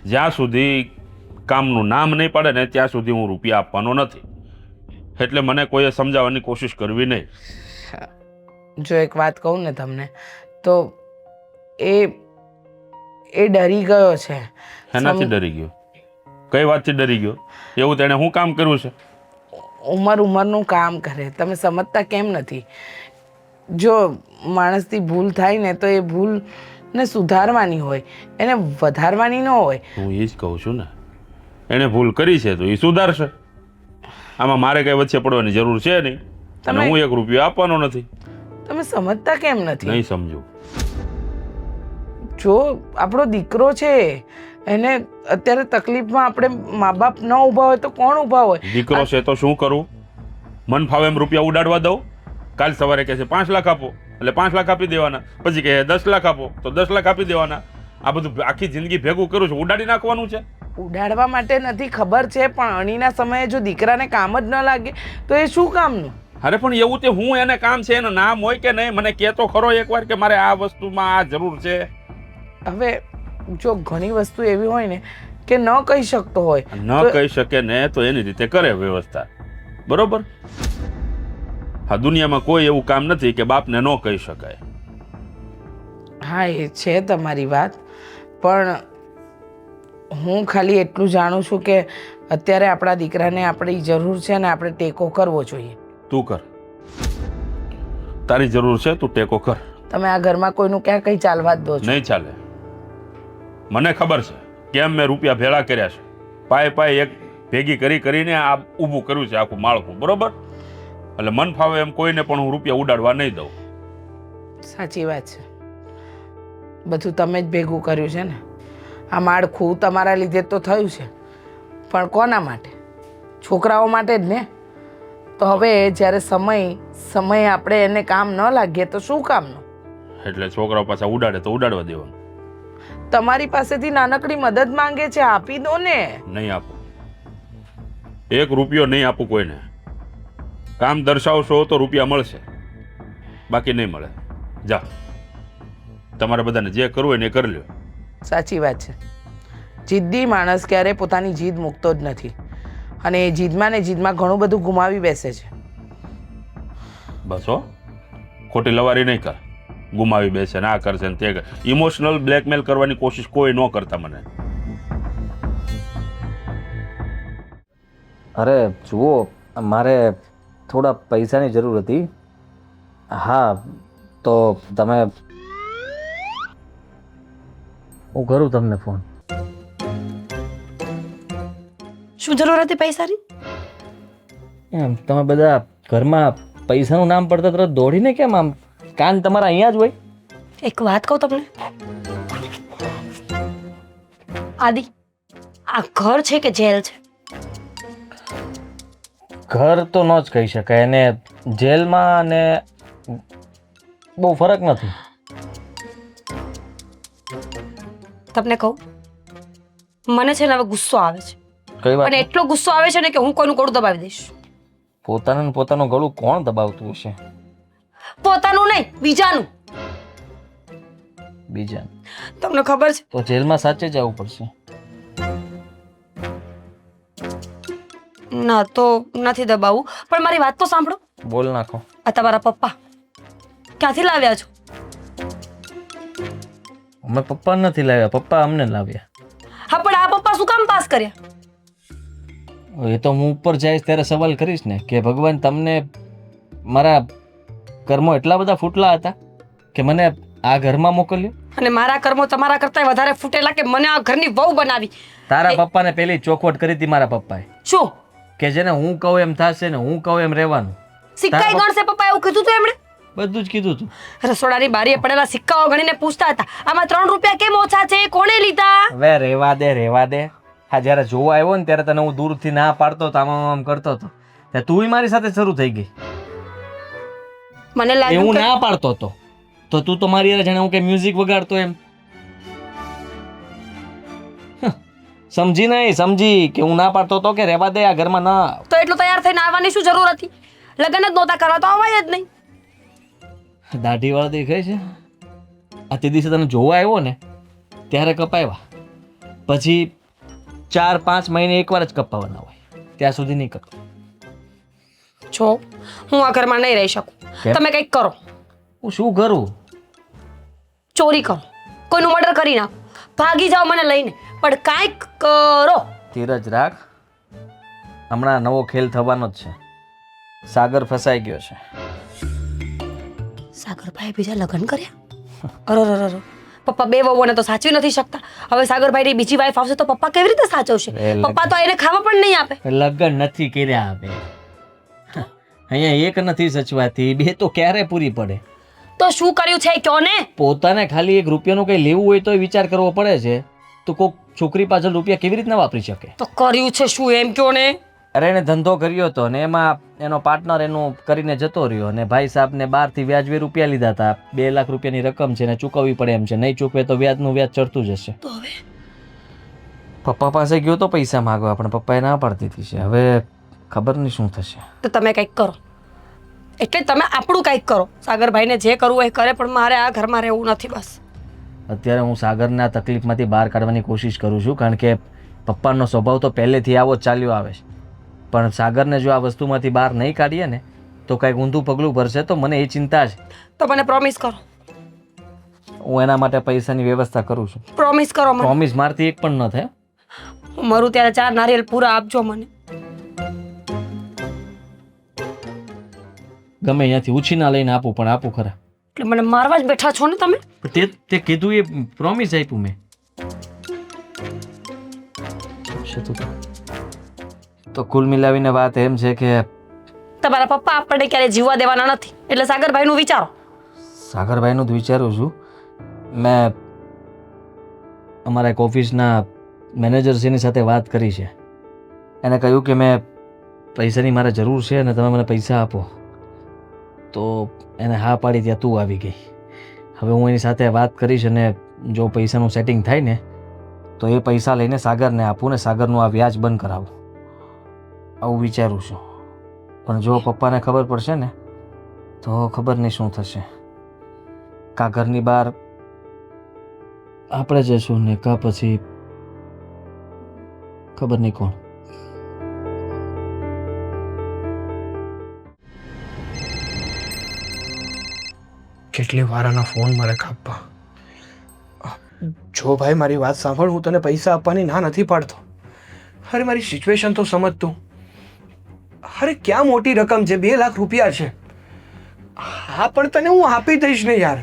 Speaker 1: જ્યાં સુધી કામનું નામ નહીં પડે ને ત્યાં સુધી હું રૂપિયા આપવાનો નથી. એટલે મને કોઈએ સમજાવવાની કોશિશ કરવી નહીં.
Speaker 3: જો એક વાત કહું ને તમને તો એ ડરી ગયો છે.
Speaker 1: એનાથી ડરી ગયો? કઈ વાતથી ડરી ગયો? એવું તેણે શું કામ કર્યું છે?
Speaker 3: ઉંમરનું કામ કરે, તમે સમજતા કેમ નથી? જો માણસથી ભૂલ થાય ને તો એ ભૂલને સુધારવાની હોય, એને વધારવાની ન હોય.
Speaker 1: હું એ જ કહું છું ને, એણે ભૂલ કરી છે તો એ સુધારશે. આમાં મારે કઈ વચ્ચે પડવાની જરૂર છે નહીં. અને હું 1 રૂપિયો આપવાનો નથી.
Speaker 3: તમે સમજતા કેમ નથી?
Speaker 1: નહીં સમજુ.
Speaker 3: જો આપણો દીકરો છે, એને અત્યારે તકલીફમાં આપણે મા બાપ ન ઊભા હોય તો કોણ ઊભા હોય?
Speaker 1: દીકરો છે તો શું કરું? મન ફાવે એમ રૂપિયા ઉડાડવા દઉં? કાલ સવારે કહે છે 5 લાખ આપો, એટલે 5 લાખ આપી દેવાના. પછી કહે 10 લાખ આપો, તો 10 લાખ આપી દેવાના. આ બધું આખી જિંદગી ભેગું કરું છું, ઉડાડી નાખવાનું છે?
Speaker 3: ઉડાડવા માટે નથી, ખબર છે, પણ અણીના સમયે જો દીકરાને કામ જ ન લાગે તો એ શું કામનું?
Speaker 1: અરે પણ એવું તે હું એને કામ છે, એનું નામ હોય કે નહીં? મને કહેતો ખરો એકવાર કે મારે આ વસ્તુમાં આ જરૂર છે.
Speaker 3: હવે જો ઘણી વસ્તુ એવી હોય ને કે ન કહી શકતો હોય,
Speaker 1: ન કહી શકે ને તો એની રીતે કરે વ્યવસ્થા, બરોબર? હા, દુનિયામાં કોઈ એવું કામ નથી કે બાપને ન કહી શકાય.
Speaker 3: હા એ છે તમારી વાત, પણ હું ખાલી એટલું જાણું છું કે અત્યારે આપણા દીકરાને આપણી જરૂર છે ને આપણે ટેકો કરવો જોઈએ.
Speaker 1: તું કર, તારી જરૂર છે, તું ટેકો કર.
Speaker 3: તમે આ ઘરમાં કોઈનું ક્યાં કંઈ ચાલવા જ દો છો?
Speaker 1: નહીં ચાલે. મને ખબર છે કેમ મેં રૂપિયા ભેળા કર્યા છે. પાય એક ભેગી કરીને આ ઊભું કર્યું છે આખું માળખું, બરોબર? એટલે મન ફાવે એમ કોઈને પણ હું રૂપિયા ઉડાડવા નહીં દઉં.
Speaker 3: સાચી વાત છે, બધું તમે જ ભેગું કર્યું છે ને. આ માળખું તમારા લીધે તો થયું છે, પણ કોના માટે? છોકરાઓ માટે જ ને. તો હવે જ્યારે સમય આપણે એને કામ ન લાગીએ તો શું કામનું?
Speaker 1: એટલે છોકરાઓ પાછા ઉડાડે તો ઉડાડવા દેવાનું.
Speaker 3: તમારી પાસેથી નાનકડી મદદ માંગે છે, આપી દો ને.
Speaker 1: નહીં આપું, 1 રૂપિયો નહીં આપું કોઈને. કામ દર્શાવશો તો રૂપિયા મળશે, બાકી નહીં મળે. જા, તમારે બધાને જે કરવું હોય ને એ કરી લ્યો.
Speaker 3: સાચી વાત છે, જિદ્દી માણસ ક્યારે પોતાની જીદ મૂકતો જ નથી, અને એ જીદમાં ઘણું બધું ગુમાવી બેસે છે.
Speaker 1: બસ હો, ખોટી લવારી નહીં કર. ગુમાવી બેસે ને આ કરશે ને તે કર. ઇમોશનલ બ્લેકમેલ કરવાની કોશિશ કોઈ ન કરતા મને.
Speaker 6: અરે જુઓ, મારે થોડા પૈસાની જરૂર હતી. હા, તો તમે, હું કરું તમને ફોન.
Speaker 5: શું જરૂર હતી પૈસાની?
Speaker 6: એમ તમે બધા ઘરમાં પૈસાનું નામ પડતા તરત દોડીને કેમ આમ? કાન તમારા અહીંયા જ હોય.
Speaker 5: એક વાત કહું તમને આદિ, આ ઘર છે કે જેલ છે?
Speaker 6: ઘર તો ન જ કહી શકાય, અને જેલમાં અને બહુ ફરક નથી.
Speaker 5: તમને કહું, મને છે ને હવે ગુસ્સો આવે છે,
Speaker 6: કઈ વાત?
Speaker 5: અને એટલો ગુસ્સો આવે છે ને કે હું કોઈનું ગળું દબાવી દઈશ.
Speaker 6: પોતાનું ગળું કોણ દબાવતું હશે?
Speaker 5: પોતાનું નહીં, બીજાનું.
Speaker 6: બીજા?
Speaker 5: તમને ખબર છે
Speaker 6: તો જેલમાં સાચે જવું પડશે.
Speaker 5: ના તો નથી દબાવવું, પણ મારી વાત તો સાંભળો.
Speaker 6: બોલ નાખો.
Speaker 5: આ તમારા પપ્પા ક્યાંથી લાવ્યા છો?
Speaker 6: અમે પપ્પા નથી લાવ્યા, પપ્પા અમને લાવ્યા.
Speaker 5: હા, પણ આ પપ્પા શું કામ પાસ કર્યા?
Speaker 6: એ તો હું ઉપર જઈશ ત્યારે સવાલ કરીશ ને કે ભગવાન તમને મારા કર્મો એટલા બધા ફૂટલા હતા કે મને આ ઘરમાં મોકલ્યો.
Speaker 5: અને મારા કર્મો તમારા કરતા વધારે ફૂટેલા કે મને આ ઘરની વહુ બનાવી.
Speaker 6: તારા પપ્પાને પેલી ચોખવટ કરી હતી મારા પપ્પાએ
Speaker 5: શું?
Speaker 6: કે જેને હું કહું એમ થશે ને હું કહું એમ રહેવાનું.
Speaker 5: સિક્કાઈ ગણશે પપ્પા, એવું કીધું હતું એમણે?
Speaker 6: બધું જ કીધું હતું.
Speaker 5: રસોડાની બારીએ પડેલા સિક્કાઓ ગણીને પૂછતા હતા, આમાં 3 રૂપિયા કેમ ઓછા છે, કોણે લીધા?
Speaker 6: હવે રેવા દે. હા, જ્યારે જોવા આવ્યો ને ત્યારે તને હું દૂરથી ના પાડતો હતો, આમ કરતો હતો, ત્યારે તું મારી સાથે શરૂ થઈ ગઈ.
Speaker 5: મને
Speaker 6: એ
Speaker 5: લાગ્યું
Speaker 6: હું
Speaker 5: કે
Speaker 6: ના પાડતો હતો તો તું તો મારી યાર જાણે હું કે મ્યુઝિક વગાડતો એમ. સમજી નહીં, સમજી કે હું ના પાડતો હતો કે રહેવા દે, આ ઘરમાં ના.
Speaker 5: તો એટલું તૈયાર થઈને આવવાની શું જરૂર હતી? લગ્ન જ નહોતા કરવા તો આવાય જ નહીં.
Speaker 6: દાઢી વાળા દેખાય છે. આ તે દિવસે તને જોવા આવ્યો ને ત્યારે કપાવ્યા, પછી 4-5 મહિને એકવાર જ કપાવવાના હોય, ત્યાં સુધી નહીં કપાય.
Speaker 5: જો હું આ ઘરમાં નહીં રહી શકું.
Speaker 6: કેમ?
Speaker 5: તમે કંઈક કરો.
Speaker 6: હું શું કરું?
Speaker 5: ચોરી કરો, કોઈનું મર્ડર કરી નાખો, ભાગી જાઓ મને લઈને, પણ કાંઈક કરો.
Speaker 6: ધીરજ રાખ, હમણાં નવો ખેલ થવાનો જ છે. સાગર ફસાઈ ગયો છે.
Speaker 5: સાગરભાઈ બીજા લગ્ન કર્યા? અરે પપ્પા બે વહુઓને તો સાચવી નથી શકતા. હવે સાગરભાઈની બીજી વાઈફ આવશે તો પપ્પા કેવી રીતે સાચવશે? પપ્પા તો એને ખાવા પણ નહીં આપે.
Speaker 6: લગ્ન નથી કર્યા હવે. અહીંયા એક નથી સચવાતી, બે તો ક્યારે પૂરી પડે?
Speaker 5: તો શું કર્યું છે કયો ને?
Speaker 6: પોતાને ખાલી 1 રૂપિયાનું કંઈ લેવું હોય તો વિચાર કરવો પડે છે. તો કોઈક છોકરી પાછળ રૂપિયા કેવી રીતના વાપરી શકે?
Speaker 5: તો કર્યું છે શું એમ કયો ને?
Speaker 6: અરે એને ધંધો કર્યો હતો ને એમાં એનો પાર્ટનર એનું કરીને જતો રહ્યો અને ભાઈ સાહેબને બહારથી વ્યાજબી રૂપિયા લીધા હતા. 2 લાખ રૂપિયાની રકમ છે ને ચૂકવવી પડે એમ છે. નહીં ચૂકવે તો વ્યાજનું વ્યાજ ચડતું જશે.
Speaker 5: તો હવે
Speaker 6: પપ્પા પાસે ગયો તો પૈસા માંગવા, પણ પપ્પાએ ના પાડતી હતી છે. હવે ખબર નહીં શું થશે.
Speaker 5: તો તમે કંઈક કરો, એટલે તમે આપણું કંઈક કરો. સાગરભાઈને જે કરવું હોય એ કરે, પણ મારે આ ઘરમાં રહેવું નથી બસ.
Speaker 6: અત્યારે હું સાગરને આ તકલીફમાંથી બહાર કાઢવાની કોશિશ કરું છું, કારણ કે પપ્પાનો સ્વભાવ તો પહેલેથી આવો જ ચાલ્યો આવે છે. પણ સાગરને જો આ વસ્તુમાંથી બહાર નહીં કાઢીએ ને તો કંઈક ઊંધું પગલું ભરશે, તો મને એ ચિંતા છે.
Speaker 5: તો મને પ્રોમિસ કરો.
Speaker 6: હું એના માટે પૈસાની વ્યવસ્થા કરું છું.
Speaker 5: પ્રોમિસ કરો મને.
Speaker 6: પ્રોમિસ મારથી એક પણ ન થાય.
Speaker 5: હું મરું ત્યારે 4 નારિયેલ પૂરા આપજો મને.
Speaker 6: ગમે અહીંયાથી ઉછીના લઈને આપું, પણ આપું ખરા.
Speaker 5: એટલે મને મારવા જ બેઠા છો ને તમે?
Speaker 6: તે કીધું એ પ્રોમિસ આપ્યું મેં. તો કુલ મિલાવીને વાત એમ છે કે
Speaker 5: તમારા પપ્પા આપણને ક્યારે જીવવા દેવાના નથી, એટલે સાગરભાઈનું વિચારો.
Speaker 6: સાગરભાઈનું જ વિચારું છું. મેં અમારા એક ઓફિસના મેનેજરશ્રીની સાથે વાત કરી છે. એને કહ્યું કે મેં પૈસાની મારે જરૂર છે અને તમે મને પૈસા આપો. તો એને હા પાડી ત્યાં તું આવી ગઈ. હવે હું એની સાથે વાત કરીશ અને જો પૈસાનું સેટિંગ થાય ને તો એ પૈસા લઈને સાગરને આપું ને સાગરનું આ વ્યાજ બંધ કરાવું, આવું વિચારું છું. પણ જો પપ્પાને ખબર પડશે ને તો ખબર નહીં શું થશે. કા ઘરની બહાર આપણે જશું ને કા પછી ખબર નહીં કોણ.
Speaker 7: કેટલી વાર આના ફોન મારે કાપવા. જો ભાઈ મારી વાત સાંભળ, હું તને પૈસા આપવાની ના નથી પાડતો. અરે મારી સિચ્યુએશન તો સમજ તું. અરે ક્યાં મોટી રકમ છે, 2 લાખ રૂપિયા છે. હા પણ તને હું આપી દઈશ ને યાર.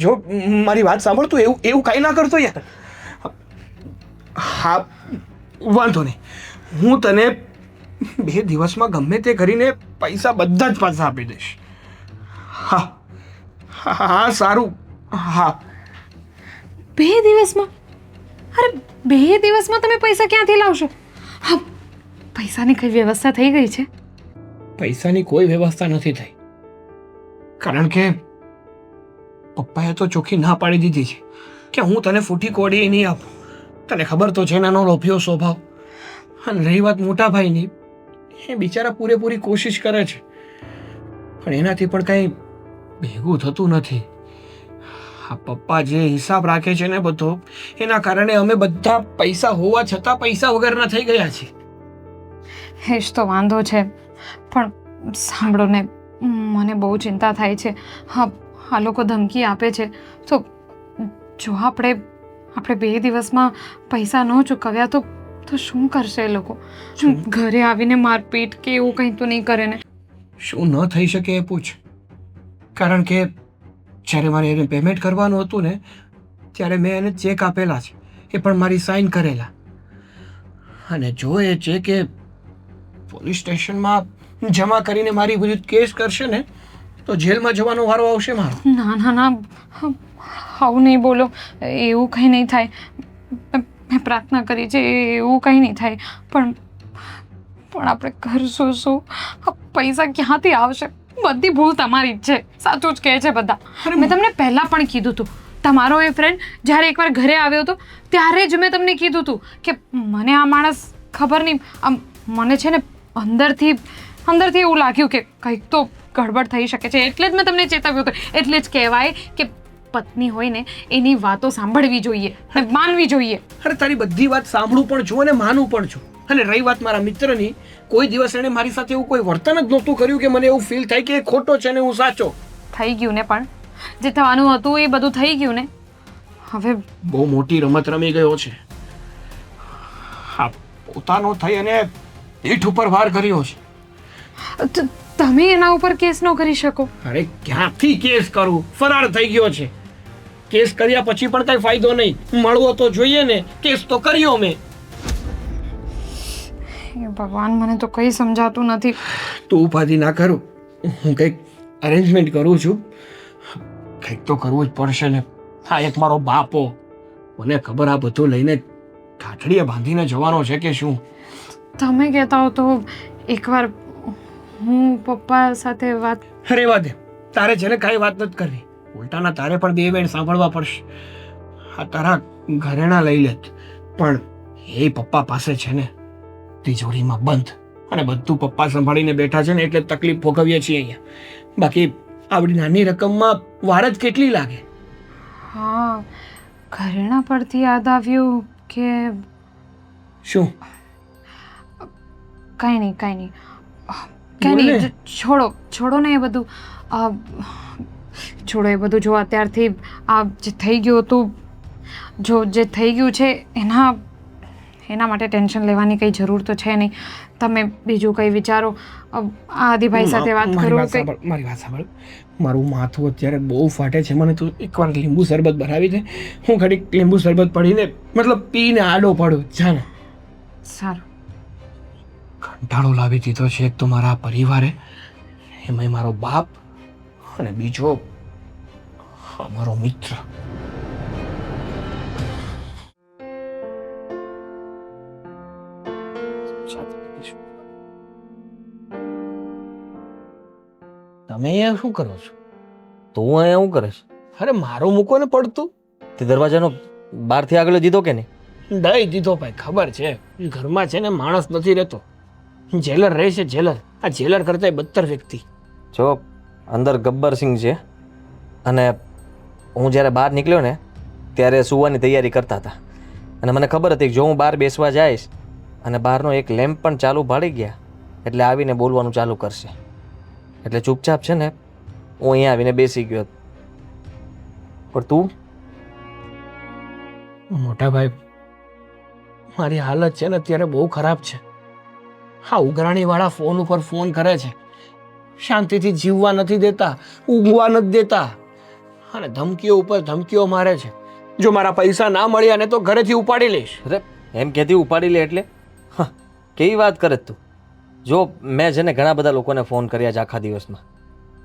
Speaker 7: જો મારી વાત સાંભળ, તું એવું કાંઈ ના કરતો યાર. હા વાંધો નહીં, હું તને 2 દિવસમાં ગમે તે કરીને પૈસા બધા જ પાછા આપી દઈશ. હા હા સારું. હા
Speaker 4: 2 દિવસમાં? અરે 2 દિવસમાં તમે પૈસા ક્યાંથી લાવશો? હા, પૈસાની કઈ વ્યવસ્થા થઈ ગઈ છે?
Speaker 7: પૈસાની કોઈ વ્યવસ્થા નથી થઈ, કારણ કે પપ્પાએ તો ચોખ્ખી ના પાડી દીધી છે કે હું તને ફૂટી કોડી નહીં આપું. તને ખબર તો છે નાનો લોભિયો સ્વભાવ. અને રહી વાત મોટા ભાઈની, એ બિચારા પૂરેપૂરી કોશિશ કરે છે, પણ એનાથી પણ કંઈ ભેગું થતું નથી. આ પપ્પા જે હિસાબ રાખે છે ને બધો, એના કારણે અમે બધા પૈસા હોવા છતાં પૈસા વગરના થઈ ગયા છીએ.
Speaker 4: એ જ તો વાંધો છે. પણ સાંભળો ને, મને બહુ ચિંતા થાય છે. હા, આ લોકો ધમકી આપે છે, તો જો આપણે 2 દિવસમાં પૈસા ન ચૂકવ્યા તો શું કરશે એ લોકો? ઘરે આવીને મારપીટ કે એવું કંઈ તો નહીં કરે ને?
Speaker 7: શું ન થઈ શકે એ પૂછ. કારણ કે જ્યારે મારે એને પેમેન્ટ કરવાનું હતું ને, ત્યારે મેં એને ચેક આપેલા છે, એ પણ મારી સાઇન કરેલા. અને જો એ ચેક એ પોલીસ સ્ટેશનમાં જમા કરીને મારી વિરુદ્ધ કેસ કરશે ને તો જેલમાં જવાનો વારો આવશે મારો.
Speaker 4: ના, આવું નહીં બોલો. એવું કંઈ નહીં થાય. મેં પ્રાર્થના કરી છે, એવું કંઈ નહીં થાય. પણ આપણે કરશું શું? પૈસા ક્યાંથી આવશે? બધી ભૂલ તમારી જ છે. સાચું જ કહે છે બધા. મેં તમને પહેલાં પણ કીધું હતું. તમારો એ ફ્રેન્ડ જ્યારે એકવાર ઘરે આવ્યો હતો ત્યારે જ મેં તમને કીધું હતું કે મને આ માણસ ખબર નહીં, આમ મને છે ને અંદરથી એવું લાગ્યું કે કંઈક તો ગડબડ થઈ શકે છે. એટલે જ મેં તમને ચેતવ્યું હતું. એટલે જ કહેવાય કે પત્ની હોય ને એની વાતો સાંભળવી જોઈએ, માનવી જોઈએ.
Speaker 7: અરે તારી બધી વાત સાંભળું પણ છું અને માનું પણ છું, અને રહી વાત મારા મિત્રની, કોઈ દિવસ એણે મારી સાથે એવું કોઈ વર્તન જ નહોતું કર્યું કે મને એવું ફીલ થાય કે એ ખોટો છે ને હું સાચો.
Speaker 4: થઈ ગયું ને, પણ જે થવાનું હતું એ બધું થઈ ગયું ને. હવે
Speaker 7: બહુ મોટી રમત રમી ગયો છે. હા, પોતાનો થઈ અને પીઠ ઉપર વાર કર્યો છે.
Speaker 4: તમે એના ઉપર કેસ ન કરી શકો.
Speaker 7: અરે ક્યાંથી કેસ કરું? ફરાર થઈ ગયો છે. કેસ કર્યા પછી પણ કઈ ફાયદો નહીં. મળવો તો જોઈએ ને. કેસ તો કર્યો મેં.
Speaker 4: એ ભગવાન, મને તો કંઈ સમજાતું નથી.
Speaker 7: તું ઉપાધિ ના કરું, હું કંઈક અરેન્જમેન્ટ કરું છું. કંઈક તો કરવું જ પડશે ને. હા, એક મારો બાપો, મને ખબર આ બધું લઈને કાઠડીએ બાંધીને જવાનો છે કે શું.
Speaker 4: તમે કહેતા હો તો એકવાર હું પપ્પા સાથે વાત.
Speaker 7: અરે વાત તારે છે ને કાંઈ વાત નથી કરવી. ઉલટાના તારે પણ બે વેણ સાંભળવા પડશે. આ તારા ઘરેણા લઈ લેત, પણ એ પપ્પા પાસે છે ને તિજોરીમાં બંધ, અને બધું પપ્પા સંભાળીને બેઠા છે ને એટલે તકલીફ ભોગવીએ છીએ અહીંયા. બાકી આવડી નાની રકમમાં વાર જ કેટલી લાગે.
Speaker 4: હા, ઘરેણા પરથી યાદ આવ્યું કે
Speaker 7: શું?
Speaker 4: કાંઈ નહીં, કાંઈ નહીં. છોડો ને એ બધું. છોડો એ બધું. જો અત્યારથી આ જે થઈ ગયું હતું, જો જે થઈ ગયું છે એના માટે ટેન્શન લેવાની કંઈ જરૂર તો છે નહીં. તમે બીજું કંઈ વિચારો. આદિભાઈ સાથે વાત કરો.
Speaker 7: મારી વાત સાંભળ. મારું માથું અત્યારે બહુ ફાટે છે. મને તું એકવાર લીંબુ શરબત બનાવી દે. હું ઘડીક લીંબુ શરબત પડીને મતલબ પીને આડો પડું. જાને.
Speaker 4: સારું.
Speaker 7: કંટાળો લાવી દીધો છે એક તો મારા પરિવારે, એમાંય મારો બાપ, અને બીજો મારો મિત્ર. તમે અહીંયા શું કરો છો?
Speaker 6: તું અહીંયા શું કરે છે?
Speaker 7: અરે મારું મૂકો ને પડતું.
Speaker 6: તે દરવાજાનો બહારથી આગળ દીધો કે નહીં?
Speaker 7: દઈ દીધો ભાઈ. ખબર છે ઘરમાં છે ને માણસ નથી રહેતો. જેલર રહે છે, જેલર. આ જેલર કરતા બદતર વ્યક્તિ.
Speaker 6: જો અંદર ગબ્બરસિંહ છે, અને હું જ્યારે બહાર નીકળ્યો ને ત્યારે સૂવાની તૈયારી કરતા હતા, અને મને ખબર હતી કે જો હું બહાર બેસવા જઈશ અને બહારનો એક લેમ્પ પણ ચાલુ ભાળી ગયા એટલે આવીને બોલવાનું ચાલુ કરશે. એટલે ચૂપચાપ છે ને હું અહીંયા આવીને બેસી ગયો. પણ તું?
Speaker 7: મોટા ભાઈ, મારી હાલત છે ને અત્યારે બહુ ખરાબ છે. હા, ઉઘરાણીવાળા ફોન ઉપર ફોન કરે છે, શાંતિથી જીવવા નથી દેતા, ઊંઘવા નથી દેતા, અને ધમકીઓ ઉપર ધમકીઓ મારે છે. જો મારા પૈસા ના મળ્યા ને તો ઘરેથી ઉપાડી લઈશ.
Speaker 6: અરે એમ કહેતી ઉપાડી લે એટલે? હા, કેવી વાત કરે તું? જો મેં છે ને ઘણા બધા લોકોને ફોન કર્યા છે આખા દિવસમાં,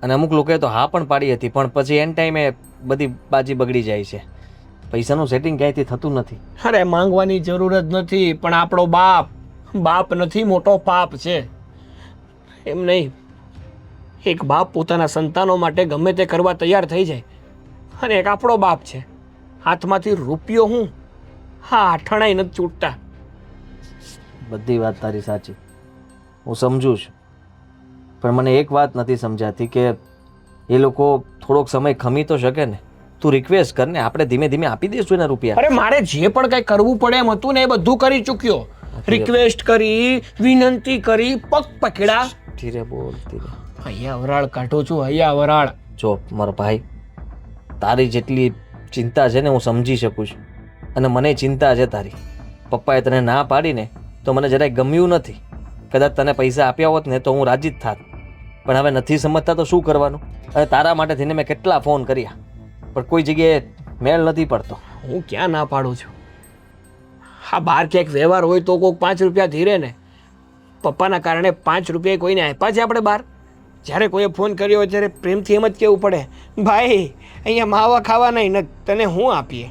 Speaker 6: અને અમુક લોકોએ તો હા પણ પાડી હતી, પણ પછી એન ટાઈમે બધી બાજી બગડી જાય છે. પૈસાનું સેટિંગ ક્યાંયથી થતું નથી.
Speaker 7: અરે માંગવાની જરૂર જ નથી, પણ આપણો બાપ નથી, મોટો પાપ છે. એમ નહીં, એક બાપ પોતાના સંતાનો માટે ગમે તે કરવા તૈયાર થઈ જાય, અને એક આપણો બાપ છે, હાથમાંથી રૂપિયો હું હા આઠણાઈ નથી છૂટતા.
Speaker 6: બધી વાત તારી સાચી, હું સમજુ છું, પણ મને એક વાત નથી સમજાતી કે એ લોકો થોડોક સમય ખમી તો શકે ને. તું રિક્વેસ્ટ કર ને, આપણે ધીમે ધીમે આપી દઈશું એના રૂપિયા.
Speaker 7: અરે મારે જે પણ કઈ કરવું પડે એમ હતું ને એ બધું કરી ચૂક્યો. રિક્વેસ્ટ કરી, વિનંતી કરી, પગ પકડા.
Speaker 6: ધીરે બોલ, ધીરે.
Speaker 7: અહીંયા વરાળ કાઢું છું, અહીંયા વરાળ.
Speaker 6: જો મારો ભાઈ, તારી જેટલી ચિંતા છે ને હું સમજી શકું છું, અને મને ચિંતા છે તારી. પપ્પાએ તને ના પાડીને તો મને જરાય ગમ્યું નથી. કદાચ તને પૈસા આપ્યા હોત ને તો હું રાજી જ થાત, પણ હવે નથી સમજતા તો શું કરવાનું? અને તારા માટે થઈને મેં કેટલા ફોન કર્યા, પણ કોઈ જગ્યાએ મેળ નથી પડતો.
Speaker 7: હું ક્યાં ના પાડું છું? હા, બહાર ક્યાંક વ્યવહાર હોય તો કોઈક 5 રૂપિયા ધીરે ને. પપ્પાના કારણે 5 રૂપિયા કોઈને આપ્યા છે આપણે બહાર? જ્યારે કોઈએ ફોન કર્યો હોય ત્યારે પ્રેમથી એમ જ કહેવું પડે, ભાઈ અહીંયા માવા ખાવા નહીં ને તને હું આપીએ.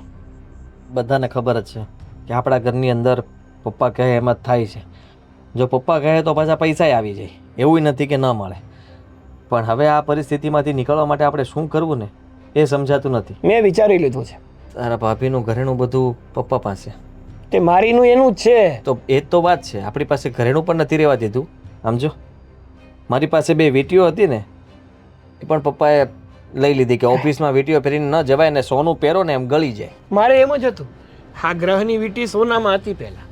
Speaker 6: બધાને ખબર જ છે કે આપણા ઘરની અંદર પપ્પા કહે એમ જ થાય છે. જો પપ્પા કહે તો પાછા પૈસા આવી જાય, એવું નથી કે ન મળે. પણ હવે આ પરિસ્થિતિમાંથી નીકળવા માટે આપણે શું કરવું ને એ સમજાતું નથી.
Speaker 7: મેં વિચારી લીધું છે.
Speaker 6: તારા ભાભીનું ઘરેણું બધું પપ્પા પાસે,
Speaker 7: તે મારીનું એનું જ છે.
Speaker 6: તો એ જ તો વાત છે. આપણી પાસે ઘરેણું પણ નથી રહેવા દીધું. સમજો, મારી પાસે 2 વીંટીઓ હતી ને એ પણ પપ્પાએ લઈ લીધી કે ઓફિસમાં વીંટીઓ પહેરીને ન જવાય ને સોનું પહેરો ને એમ ગળી જાય.
Speaker 7: મારે એમ જ હતું. આ ગ્રહની વીંટી સોનામાં હતી પહેલા,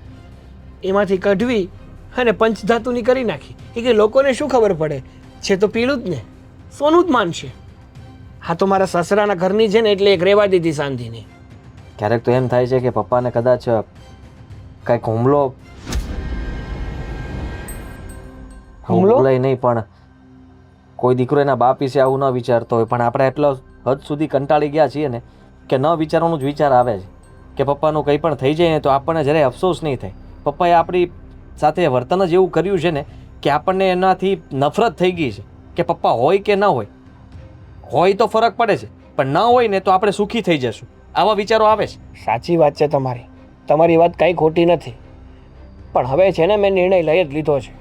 Speaker 7: એમાંથી કઢવી અને પંચધાતુની કરી નાખી. એ કે લોકોને શું ખબર પડે, છે તો પીળું જ ને, સોનું જ માનશે. હા તો મારા સસરાના ઘરની છે ને એટલે એક રહેવા દીધી શાંતિની.
Speaker 6: ક્યારેક તો એમ થાય છે કે પપ્પાને કદાચ કંઈક હુમલો નહીં, પણ કોઈ દીકરો એના બાપ વિશે આવું ન વિચારતો હોય, પણ આપણે એટલો હદ સુધી કંટાળી ગયા છીએ ને કે ન વિચારવાનું જ વિચાર આવે છે કે પપ્પાનું કંઈ પણ થઈ જાય ને તો આપણને જરાય અફસોસ નહીં થાય. પપ્પાએ આપણી સાથે વર્તન જ એવું કર્યું છે ને કે આપણને એનાથી નફરત થઈ ગઈ છે કે પપ્પા હોય કે ન હોય. હોય તો ફરક પડે છે, પણ ન હોય ને તો આપણે સુખી થઈ જશું, આવા વિચારો આવે છે.
Speaker 7: સાચી વાત છે તમારી વાત કાંઈ ખોટી નથી. પણ હવે છે ને મેં નિર્ણય લઈ જ લીધો છે.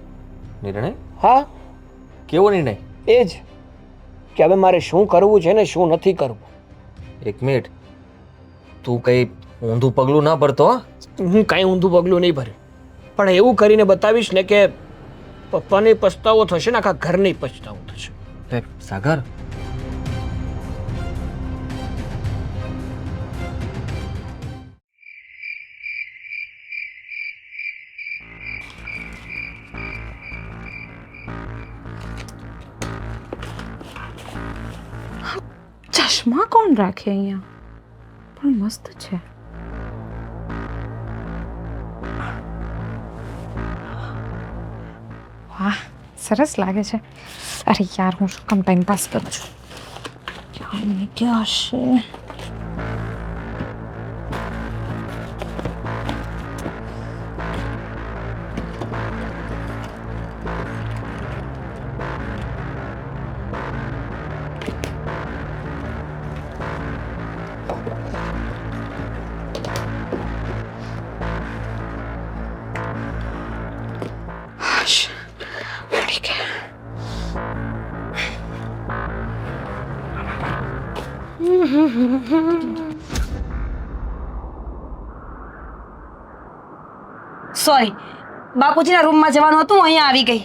Speaker 6: નિર્ણય?
Speaker 7: હા.
Speaker 6: કેવો નિર્ણય?
Speaker 7: એ જ કે હવે મારે શું કરવું છે ને શું નથી કરવું.
Speaker 6: એક મિનિટ, તું કંઈ ઊંધું પગલું ના ભરતો?
Speaker 7: હું કાંઈ ઊંધું પગલું નહીં ભર્યું, પણ એવું કરીને બતાવીશ ને કે પપ્પાને પછતાવો થશે ને આખા ઘરને પછતાવો થશે.
Speaker 6: સાગર,
Speaker 4: ચશ્મા કોણ રાખે અહીંયા? પણ મસ્ત છે. વાહ, સરસ લાગે છે. અરે યાર, હું શું કામ ટાઈમ પાસ કરું છું? ક્યાં હશે?
Speaker 5: સોરી, બાપુજીના રૂમમાં જવાનું હતું, હું અહીંયા આવી ગઈ.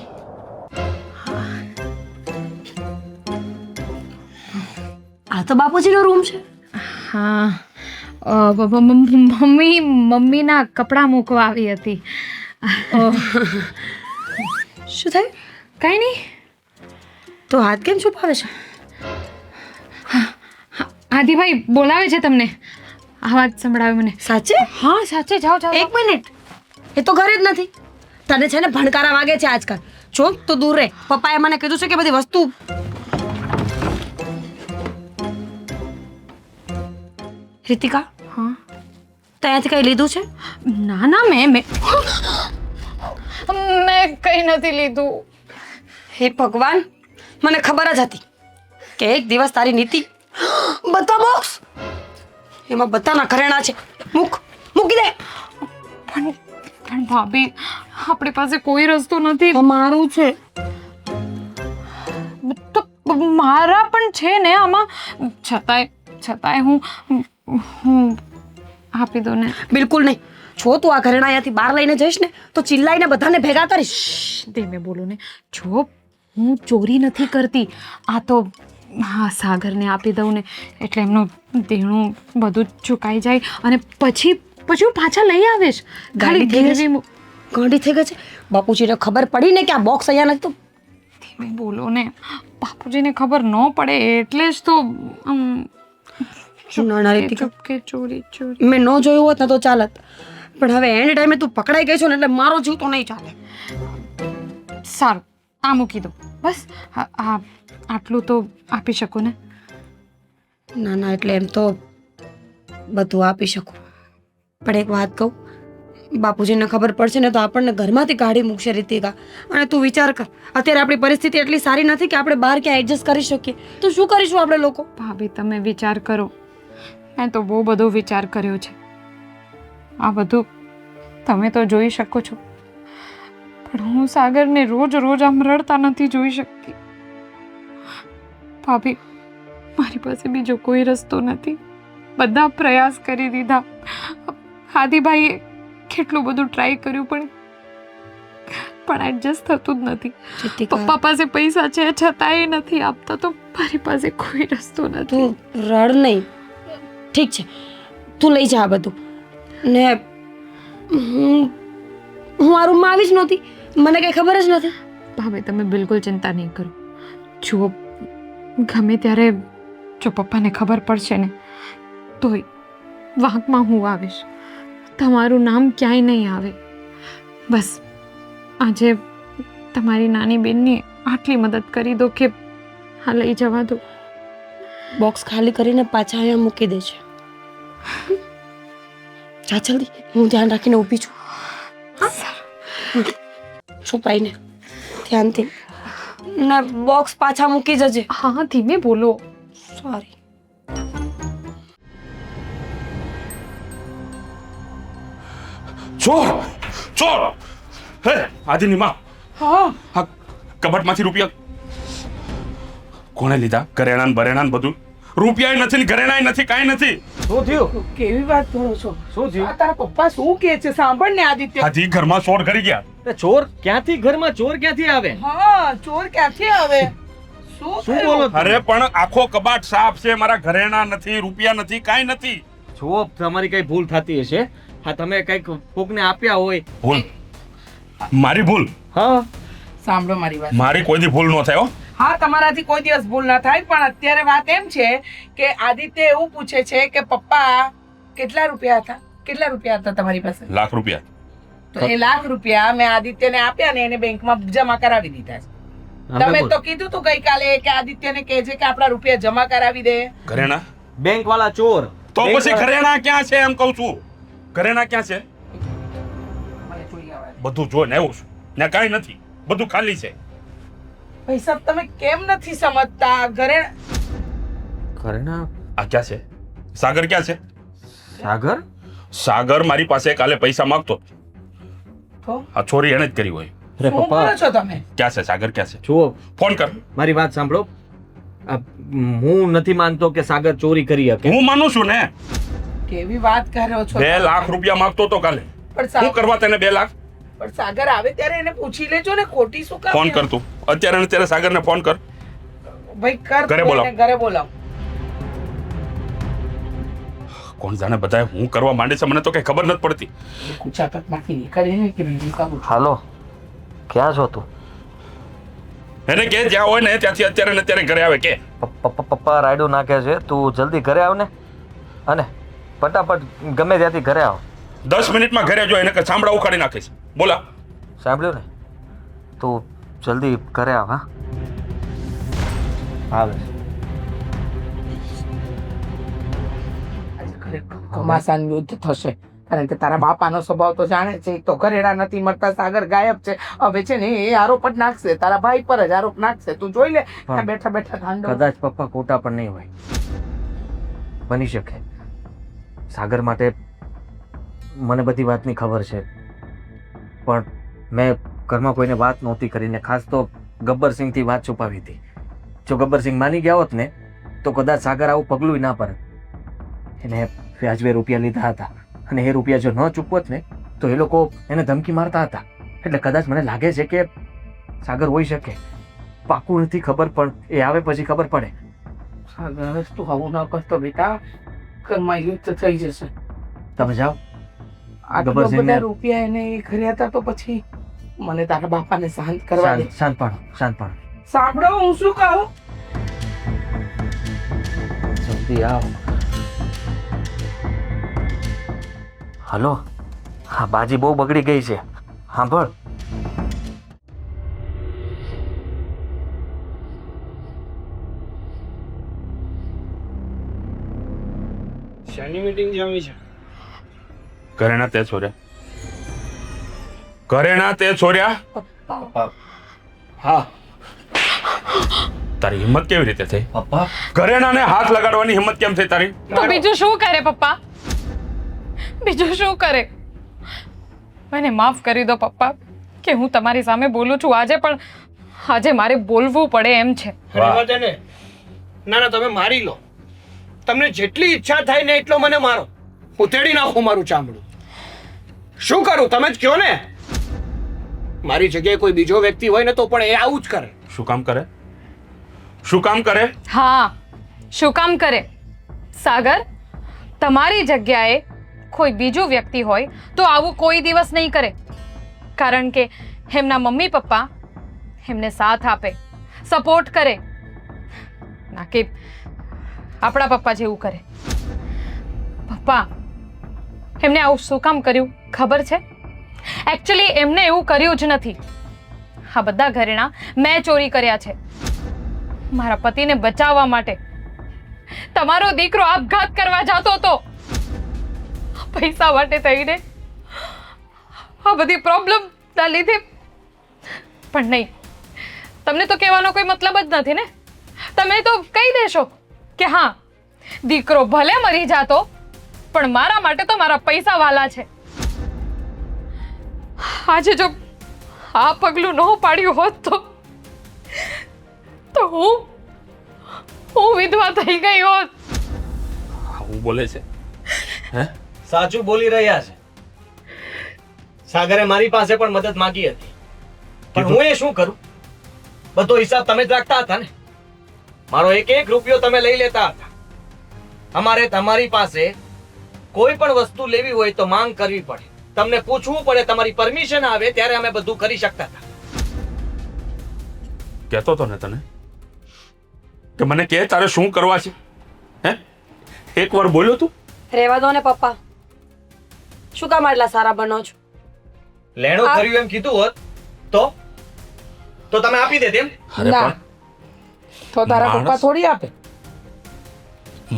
Speaker 5: આ તો બાપુજીનો રૂમ છે.
Speaker 4: હા, મમ્મીના કપડાં મૂકવા આવી હતી.
Speaker 5: શું થયું?
Speaker 4: કાંઈ નહીં.
Speaker 5: તો હાથ કેમ છુપાવે છે?
Speaker 4: આદિભાઈ બોલાવે છે તમને. અવાજ સંભળાવે મને.
Speaker 5: સાચે?
Speaker 4: હા સાચે. જાઓ જાઓ.
Speaker 5: એક મિનિટ, એ તો ઘરે જ નથી. તને છે ને ભણકારા વાગે છે આજકાલ. જો તું દૂર રહે. પપ્પાએ મને કીધું છે કે બધી વસ્તુ. રીતિકા,
Speaker 4: હા,
Speaker 5: તે અહીંયાથી કઈ લીધું છે?
Speaker 4: ના ના, મેં કઈ નથી લીધું.
Speaker 5: હે ભગવાન, મને ખબર જ હતી કે એક દિવસ તારી નીતિ. બધા બોક્સ એમાં બધાના ઘરેણા છે. મૂકી દે.
Speaker 4: પણ ભાભી, આપણી પાસે કોઈ રસ્તો નથી.
Speaker 5: મારું છે
Speaker 4: તો મારા પણ છે ને આમાં. છતાંય હું આપી દો ને.
Speaker 5: બિલકુલ નહીં. જો તું આ ઘરેણા અહીંયાથી બહાર લઈને જઈશ ને તો ચિલ્લાઈને બધાને ભેગા કરીશ.
Speaker 4: ધીમે બોલો ને. જો હું ચોરી નથી કરતી. આ તો હા, સાગરને આપી દઉં ને એટલે એમનું દેણું બધું ચૂકાઈ જાય અને પછી હું પાછા લઈ આવીશ.
Speaker 5: ગાડી ગાંડી થઈ ગઈ છે. બાપુજીને ખબર પડી ને કે આ બોક્સ અહીંયા નથી તો.
Speaker 4: ધીમે બોલો ને. બાપુજીને ખબર ન પડે એટલે જ તો
Speaker 5: ના રીતિકા,
Speaker 4: ચૂપકે ચોરી.
Speaker 5: મેં ન જોયું હોત ને તો ચાલત, પણ હવે એન્ડ ટાઈમે તું પકડાઈ ગઈ છો ને એટલે મારો જીવ તો નહીં ચાલે.
Speaker 4: સારું, આ મૂકી દો બસ. આટલું તો આપી શકો ને?
Speaker 5: ના, એટલે એમ તો બધું આપી શકું, પણ એક વાત કહું, બાપુજીને ખબર પડશે ને તો આપણને ઘરમાંથી કાઢી મૂકશે રીતિકા. અને તું વિચાર કર, અત્યારે આપણી પરિસ્થિતિ એટલી સારી નથી કે આપણે બહાર ક્યાં એડજસ્ટ કરી શકીએ. તો શું કરીશું આપણે લોકો?
Speaker 4: ભાભી, તમે વિચાર કરો. મેં તો બહુ બધો વિચાર કર્યો છે. આ બધું તમે તો જોઈ શકો છો, પણ હું સાગરને રોજ આમ રડતા નથી જોઈ શકતી. ભાભી, મારી પાસે બીજો કોઈ રસ્તો નથી. બધા પ્રયાસ કરી દીધા. આદિભાઈએ કેટલું બધું ટ્રાય કર્યું પણ એડજસ્ટ થતું જ નથી. પપ્પા પાસે પૈસા છે છતાંય નથી આપતા, તો મારી પાસે કોઈ રસ્તો નથી.
Speaker 5: તું રડ નહીં. ઠીક છે, તું લઈ જા આ બધું ને હું આ રૂમમાં આવી જ નહોતી, મને કંઈ ખબર જ નથી.
Speaker 4: ભાભી તમે બિલકુલ ચિંતા નહીં કરો. જુઓ, ગમે ત્યારે જો પપ્પાને ખબર પડશે ને તોય વાંકમાં હું આવીશ. તમારું નામ ક્યાંય નહીં આવે. બસ આજે તમારી નાની બેનની આટલી મદદ કરી દો કે હા લઈ જવા દો.
Speaker 5: બોક્સ ખાલી કરીને પાછા અહીંયા મૂકી દેજે. જા જલ્દી, હું ધ્યાન રાખીને ઊભી છું. છુપાઈને ધ્યાનથી ને બોક્સ પાછા મૂકી જજે.
Speaker 4: હા ધીમે બોલો.
Speaker 5: સોરી.
Speaker 1: ચોર ચોર હે આદિની માં
Speaker 3: હા
Speaker 1: હા કબાટમાંથી રૂપિયા કોણે લીધા? ઘરેણાં બરેણાં બધું? રૂપિયા નથી ને ઘરેણાં નથી, કાંઈ નથી.
Speaker 6: શું થયું?
Speaker 3: કેવી વાત કરો છો?
Speaker 6: શું થયું?
Speaker 3: આ તારા પપ્પા શું કહે છે? સાંભળ ને આદિત્ય.
Speaker 1: હાજી ઘરમાં ચોર કરી ગયા.
Speaker 6: એ ચોર ક્યાંથી ઘરમાં ચોર ક્યાંથી આવે?
Speaker 3: હા, ચોર ક્યાંથી આવે? શું
Speaker 6: શું
Speaker 3: થયું?
Speaker 6: બોલો?
Speaker 1: અરે પણ આખો કબાટ સાફ છે, મારા ઘરેણાં નથી, રૂપિયા નથી, કાંઈ નથી.
Speaker 6: જુઓ, તમારી કઈ ભૂલ થતી હશે. હા, તમે કઈક કોકને આપ્યા હોય.
Speaker 1: ભૂલ મારી ભૂલ?
Speaker 6: હા,
Speaker 3: સાંભળો મારી વાત.
Speaker 1: મારી કોઈ દી ભૂલ ન થાય હો.
Speaker 3: હા, તમારાથી કોઈ દિવસ ભૂલ ના થાય, પણ અત્યારે વાત એમ છે કે આદિત્ય એવું પૂછે છે કે પપ્પા કેટલા રૂપિયા હતા? કેટલા રૂપિયા હતા તમારી પાસે?
Speaker 1: લાખ રૂપિયા.
Speaker 3: તો એ લાખ રૂપિયા મેં આદિત્યને આપ્યા ને એને બેંકમાં જમા કરાવી દીધા છે. તમે તો કીધું તું ગઈકાલે કે આદિત્યને કહેજે કે આપણા રૂપિયા જમા કરાવી દે.
Speaker 1: ઘરેણાં
Speaker 6: બેંક વાળા ચોર.
Speaker 1: તો પછી ઘરેણાં ક્યાં છે એમ કહું છું. ઘરેણાં ક્યાં છે? બધું જોઈને આવ્યો છું, ને કાંઈ નથી, બધું ખાલી છે.
Speaker 3: ભાઈ સાહેબ, તમે કેમ નથી સમજતા?
Speaker 6: ઘરેણા?
Speaker 1: આ ક્યાં છે? સાગર ક્યાં છે?
Speaker 6: સાગર?
Speaker 1: સાગર મારી પાસે કાલે પૈસા માંગતો.
Speaker 3: તો
Speaker 1: આ ચોરી એને જ કરી હોય.
Speaker 6: અરે
Speaker 3: શું
Speaker 6: પપ્પા,
Speaker 3: બોલો છો તમે?
Speaker 1: ક્યાં છે સાગર? ક્યાં છે?
Speaker 6: જુઓ,
Speaker 1: ફોન કર.
Speaker 6: મારી વાત સાંભળો. હું નથી માનતો કે સાગર ચોરી કરી શકે.
Speaker 1: હું માનું છું ને.
Speaker 3: કેવી વાત કરો છો?
Speaker 1: 2 લાખ રૂપિયા માંગતો તો કાલે.
Speaker 3: પણ
Speaker 1: શું
Speaker 3: સાગર
Speaker 1: કરવા તને 2 લાખ?
Speaker 3: પણ સાગર આવે ત્યારે એને પૂછી લેજો ને, ખોટી શું કામ?
Speaker 1: ફોન કર તું અત્યારે ને અત્યારે સાગરને ફોન કર.
Speaker 3: ભાઈ કર,
Speaker 1: ઘરે બોલાવો.
Speaker 3: એને ઘરે બોલાવો.
Speaker 1: કોણ જાણે બધા હું કરવા માંડે છે, મને તો કઈ ખબર નથી પડતી.
Speaker 3: કુચાપતમાંથી નીકળીને કે બીજું કામ?
Speaker 6: હાલો, ક્યાં છો તું?
Speaker 1: એને કે જ્યાં હોય ને ત્યાંથી અત્યારે ને અત્યારે ઘરે આવે કે.
Speaker 6: પપ્પા રાયડું નાખે છે. તું જલ્દી ઘરે આવ ને, અને ફટાફટ ગમે ત્યાંથી ઘરે આવ.
Speaker 1: 10 મિનિટમાં ઘરે જો, એને કે ચામડા ઉખાડી નાખીશ. બોલા.
Speaker 6: સાંભળ્યું ને? તું જલ્દી ઘરે આવ. હા, આવે.
Speaker 3: આજે ખરેખર ઘમાસાન યુદ્ધ થશે, કારણ કે તારા બાપાનો સ્વભાવ તો જાણે છે. એક તો ઘરેડા નથી મળતા, સાગર ગાયબ છે. હવે છે ને એ આરોપ જ નાખશે, તારા ભાઈ પર જ આરોપ નાખશે. તું જોઈ લે, ત્યાં બેઠા બેઠા ઠાંડો.
Speaker 6: કદાચ પપ્પા ખોટા પણ નહીં હોય. બની શકે. સાગર માટે મને બધી વાતની ખબર છે, પણ મેં ઘરમાં કોઈને વાત નહોતી કરીને, ખાસ તો ગબ્બરસિંહથી વાત છુપાવી હતી. જો ગબ્બરસિંહ માની ગયા હોત ને તો કદાચ સાગર આવું પગલું ના પડે. એને વ્યાજબે રૂપિયા લીધા હતા, અને એ રૂપિયા જો ન ચૂકવત ને તો એ લોકો એને ધમકી મારતા હતા. એટલે કદાચ મને લાગે છે કે સાગર હોઈ શકે. પાકું નથી ખબર, પણ એ આવે પછી ખબર પડે.
Speaker 3: સાગર, તું આવું ન કરતો બેટા, ઘરમાં યુદ્ધ થઈ જશે.
Speaker 6: તમે જાઓ.
Speaker 3: આટલા
Speaker 6: ગબ્બરસિંહને-
Speaker 3: બધા રૂપિયા એને એ કર્યા હતા, તો પછી મને તારા બાપાને શાંત કરવા દે.
Speaker 6: શાંત પાડો, શાંત પાડો.
Speaker 3: સાંભળો, હું શું કહું?
Speaker 6: જલ્દી આવો. હલો, હા, બાજી બહુ બગડી ગઈ છે. સાંભળ.
Speaker 7: શાની મીટિંગ જમી છે?
Speaker 1: ઘરેણા તે છોર્યા? ઘરેણા તે છોર્યા?
Speaker 7: હા.
Speaker 1: તારી હિંમત કેવી રીતે થઈ?
Speaker 6: પપ્પા,
Speaker 1: ઘરેણાને હાથ લગાડવાની હિંમત કેમ થઈ તારી?
Speaker 4: તો બીજું શું કરે પપ્પા? બીજું શું કરે? મને માફ કરી દો પપ્પા કે હું તમારી સામે બોલું છું આજે, પણ આજે મારે બોલવું પડે એમ છે.
Speaker 7: રહેવા દે ને. ના ના, તમે મારી લો. તમને જેટલી ઈચ્છા થાય ને એટલો મને મારો. ઉતેડી નાખો મારું ચામડું. શું કરું તમે જ કહો ને. મારી જગ્યાએ કોઈ બીજો વ્યક્તિ હોય ને તો પણ એ આવું જ કરે.
Speaker 1: શું કામ કરે? શું કામ કરે?
Speaker 4: હા, શું કામ કરે? સાગર, તમારી જગ્યાએ કોઈ બીજું વ્યક્તિ હોય તો આવું કોઈ દિવસ નહીં કરે, કારણ કે એમના મમ્મી પપ્પા એમને સાથ આપે, સપોર્ટ કરે, ના કે આપણા પપ્પા જેવું કરે. પપ્પા એમને આવું શું કામ કર્યું ખબર છે? એકચ્યુઅલી એમને એવું કર્યું જ નથી. આ બધા ઘરેણાં મેં ચોરી કર્યા છે મારા પતિને બચાવવા માટે. તમારો દીકરો આપઘાત કરવા જતો હતો, પૈસા માટે થઈને આ બધી પ્રોબ્લેમ ના લીધે. પણ નહીં, તમને તો કહેવાનો કોઈ મતલબ જ નથી ને. તમે તો કહી દેશો કે હા દીકરો ભલે મરી જાતો પણ મારા માટે તો મારા પૈસા વાલા છે. આજે જો આ પગલું ન પાડ્યું હોત તો હું વિધવા થઈ ગઈ હોત.
Speaker 1: હું બોલે છે હે?
Speaker 6: સાચું બોલી રહ્યા છે. સાગરે મારી પાસે પણ મદદ માંગી હતી, પણ હું એ શું કરું? બધો હિસાબ તમે જ રાખતા હતા ને. મારો એક એક રૂપિયો તમે લઈ લેતા હતા. અમારે તમારી પાસે કોઈ પણ વસ્તુ લેવી હોય તો માંગ કરવી પડે, તમને પૂછવું પડે, તમારી પરમિશન આવે ત્યારે અમે બધું કરી શકતા હતા.
Speaker 1: કહેતો તો ને તને કે મને કે તારે શું કરવા છે? હે, એક વાર બોલ્યો તું?
Speaker 5: રહેવા દો ને પપ્પા, શું કામ આટલા સારા બનો છો?
Speaker 6: લેણું કર્યું એમ કીધું હોત તો તમે આપી દે તેમ.
Speaker 1: અરે
Speaker 3: ના.
Speaker 1: પણ
Speaker 3: તો તારા
Speaker 1: માણસ-
Speaker 3: પપ્પા થોડી આપે.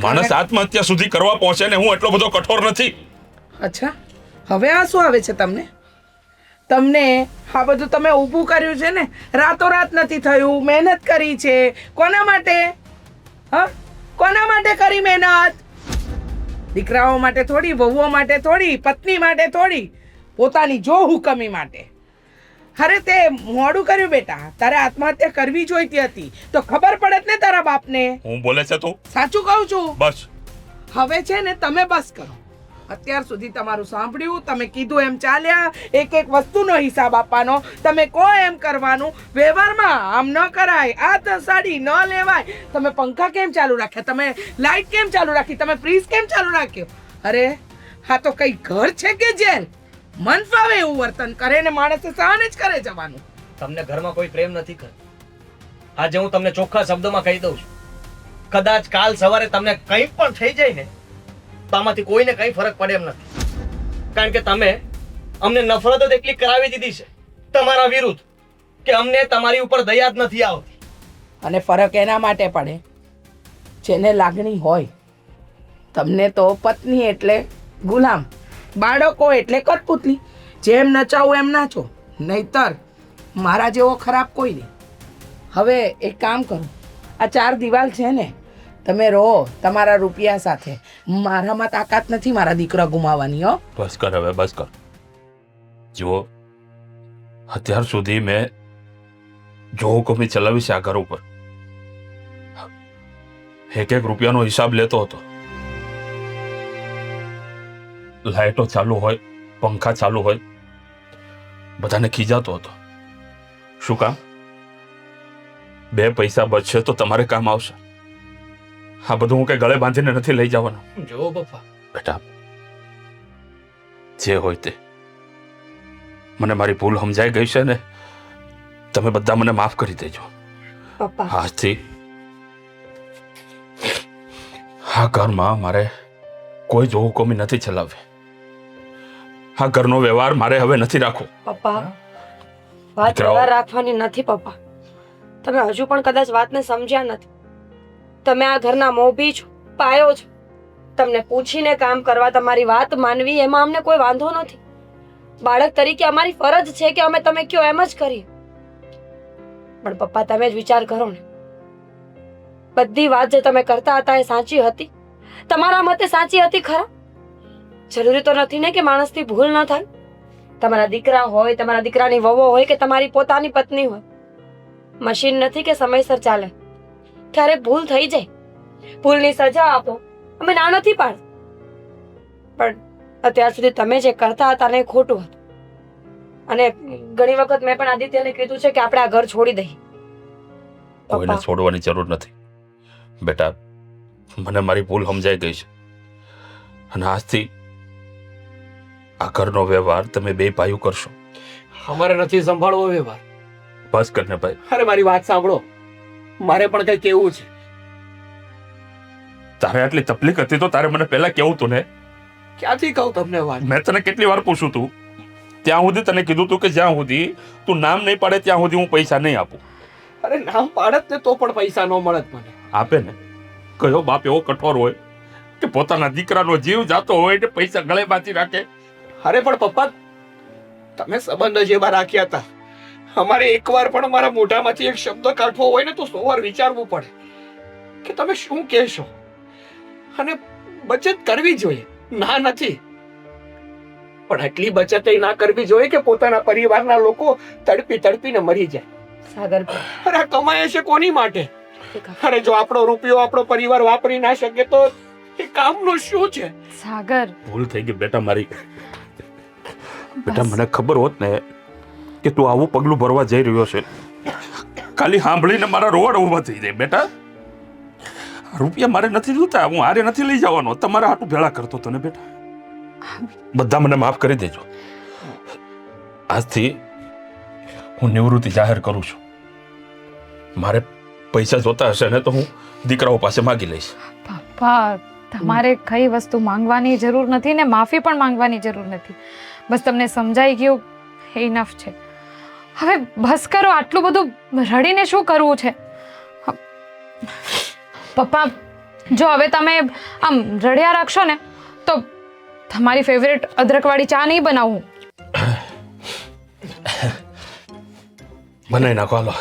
Speaker 1: માણસ આત્મહત્યા સુધી કરવા પહોંચે ને હું એટલો બધો કઠોર નથી.
Speaker 3: અચ્છા, હવે આ શું આવે છે તમને? તમને આ બધું તમે ઊભું કર્યું છે ને, રાતોરાત નથી થયું, મહેનત કરી છે. કોના માટે? હા, કોના માટે કરી મહેનત? દીકરાઓ માટે થોડી, વહુઓ માટે થોડી, પત્ની માટે થોડી, પોતાની જો હુકમી માટે. અરે તે મોડું કર્યું બેટા, તારે આત્મહત્યા કરવી જોઈતી હતી તો ખબર પડત ને તારા બાપને.
Speaker 1: હું બોલે છે તું?
Speaker 3: સાચું કહું છું.
Speaker 1: બસ
Speaker 3: હવે છે ને તમે બસ કરો. અત્યાર સુધી તમારું સાંભળ્યું, તમે કીધું એમ ચાલ્યા, એક એક વસ્તુનો હિસાબ આપવાનો, તમે કહો એમ કરવાનું. વ્યવહારમાં આમ ન કરાય, આ તો સાડી ન લેવાય. તમે પંખા કેમ ચાલુ રાખ્યા? તમે લાઈટ કેમ ચાલુ રાખી? તમે ફ્રીજ કેમ ચાલુ રાખ્યો? અરે હા તો કઈ ઘર છે કે જેલ? મન ફાવે એવું વર્તન કરે ને માણસે સહન જ કરે જવાનું.
Speaker 6: તમને ઘરમાં કોઈ પ્રેમ નથી કરતો. આજે હું તમને ચોખ્ખા શબ્દોમાં કહી દઉં છું, કદાચ કાલ સવારે તમને કંઈ પણ થઈ જાય ને તો આમાંથી કોઈને કંઈ ફરક પડે એમ નથી. કારણ કે તમે અમને નફરત જ એટલી કરાવી દીધી છે તમારા વિરુદ્ધ કે અમને તમારી ઉપર દયા જ નથી આવતી.
Speaker 3: અને ફરક એના માટે પડે જેને લાગણી હોય. તમને તો પત્ની એટલે ગુલામ, બાળકો એટલે કઠપુતલી. જેમ નચાવું એમ નાચો, નહીતર મારા જેવો ખરાબ કોઈ નહીં. હવે એક કામ કરો, આ 4 દિવાલ છે ને, તમે રહો તમારા રૂપિયા સાથે. મારામાં તાકાત નથી મારા દીકરા ગુમાવવાની. હો,
Speaker 1: બસ કર, હવે બસ કર. જુઓ, અત્યાર સુધી મેં જો હુકમી ચલાવી છે આ ઘર ઉપર, એક એક રૂપિયાનો હિસાબ લેતો હતો. લાઇટો ચાલુ હોય, પંખા ચાલુ હોય, બધાને ખીજાતો હતો. શું કામ? 2 પૈસા બચશે તો તમારે કામ આવશે. આ બધું હું કઈ ગળે બાંધીને નથી લઈ જવાનું.
Speaker 6: જો પપ્પા,
Speaker 1: બેટા, જે હોય તે, મને મારી ભૂલ સમજાઈ ગઈ છે ને, તમે બધા મને માફ કરી દેજો.
Speaker 5: પપ્પા
Speaker 1: આજથી આ ઘરમાં મારે કોઈ જો હુકમી નથી ચલાવવી. આ ઘરનો વ્યવહાર મારે હવે નથી રાખવો.
Speaker 5: પપ્પા વાત
Speaker 1: દીકરાઓ.
Speaker 5: વ્યવહાર રાખવાની નથી પપ્પા. તમે હજુ પણ કદાચ વાતને સમજ્યા નથી. તમે આ ઘરના મોભી છો, પાયો છો. તમને પૂછીને કામ કરવા, તમારી વાત માનવી, એમાં અમને કોઈ વાંધો નથી. બાળક તરીકે અમારી ફરજ છે કે અમે તમે કયો એમ જ કરીએ. પણ પપ્પા તમે જ વિચાર કરો ને, બધી વાત જે તમે કરતા હતા એ સાચી હતી? તમારા મતે સાચી હતી ખરા? જરૂરી તો નથી ને કે માણસથી ભૂલ ન થાય. તમારા દીકરા હોય, તમારા દીકરાની વહુ હોય કે તમારી પોતાની પત્ની હોય, મશીન નથી કે સમયસર ચાલે. ક્યારેક ભૂલ થઈ જાય, ભૂલની સજા આપો, અમે ના નથી પાડતા. પણ અત્યાર સુધી તમે જે કરતા હતા ને એ ખોટું હતું. અને ઘણી વખત મેં પણ આદિત્યને કીધું છે કે આપણે આ ઘર છોડી દઈએ.
Speaker 1: કોઈને છોડવાની જરૂર નથી બેટા. મને મારી ભૂલ સમજાઈ ગઈ છે અને આજથી આ ઘરનો વ્યવહાર તમે 2 ભાઈઓ કરશો.
Speaker 7: અમારે નથી સંભાળવો વ્યવહાર.
Speaker 1: બસ કર ને ભાઈ.
Speaker 7: અરે મારી વાત સાંભળો, મારે પણ કઈ કેવું છે.
Speaker 1: તારે આટલી તકલીફ હતી તો તારે મને પહેલા કેવું તું ને.
Speaker 7: ક્યાંથી કહું તમને વાત?
Speaker 1: મેં તને કેટલી વાર પૂછું તું, ત્યાં સુધી તને કીધું તું કે જ્યાં સુધી તું નામ નહીં પાડે ત્યાં સુધી હું પૈસા નહીં આપું.
Speaker 7: અરે નામ પાડત ને તો પણ પૈસા ન મળત મને.
Speaker 1: આપે ને. કયો બાપ એવો કઠોર હોય કે પોતાના દીકરાનો જીવ જાતો હોય ને પૈસા ગળે બાંધી રાખે?
Speaker 7: અરે પણ પપ્પા, તમે સંબંધ જેવા રાખ્યા હતા. અમારે એકવાર પણ અમારા મોઢામાંથી એક શબ્દ કાઢવો હોય ને તો 100 વાર વિચારવું પડે કે તમે શું કહેશો. અને બચત કરવી જોઈએ, ના નથી, પણ આટલી બચત ના કરવી જોઈએ કે પોતાના પરિવારના લોકો તડપી તડપીને મરી જાય.
Speaker 5: સાગર
Speaker 7: અરે આ કમાય છે કોની માટે? અરે જો આપણો રૂપિયો આપણો પરિવાર વાપરી ના શકે તો એ કામનું શું છે?
Speaker 4: સાગર,
Speaker 1: ભૂલ થઈ ગઈ બેટા મારી. બેટા મને ખબર હોત ને કે તું આવું પગલું ભરવા જઈ રહ્યો છે, ખાલી સાંભળીને મારા રોવાડા ઊભા થઈ જાય. બેટા રૂપિયા મારે નથી જોતા, હું હારે નથી લઈ જવાનો, તમારા હાટું ભેળા કરતો હતો ને બેટા. બધા મને માફ કરી દેજો. આજથી હું નિવૃત્તિ જાહેર કરું છું. મારે પૈસા જોતા હશે ને તો હું દીકરાઓ પાસે માગી લઈશ.
Speaker 4: પપ્પા, તમારે કઈ વસ્તુ માંગવાની જરૂર નથી ને માફી પણ માંગવાની જરૂર નથી. બસ તમને સમજાઈ ગયું, એ ઇનફ છે. હવે બસ કરો, આટલું બધું રડીને શું કરવું છે? પપ્પા, જો હવે તમે આમ રડ્યા રાખશો ને તો તમારી ફેવરેટ અદરકવાળી ચા નહીં બનાવું.
Speaker 1: બનાવી નાખો હાલો.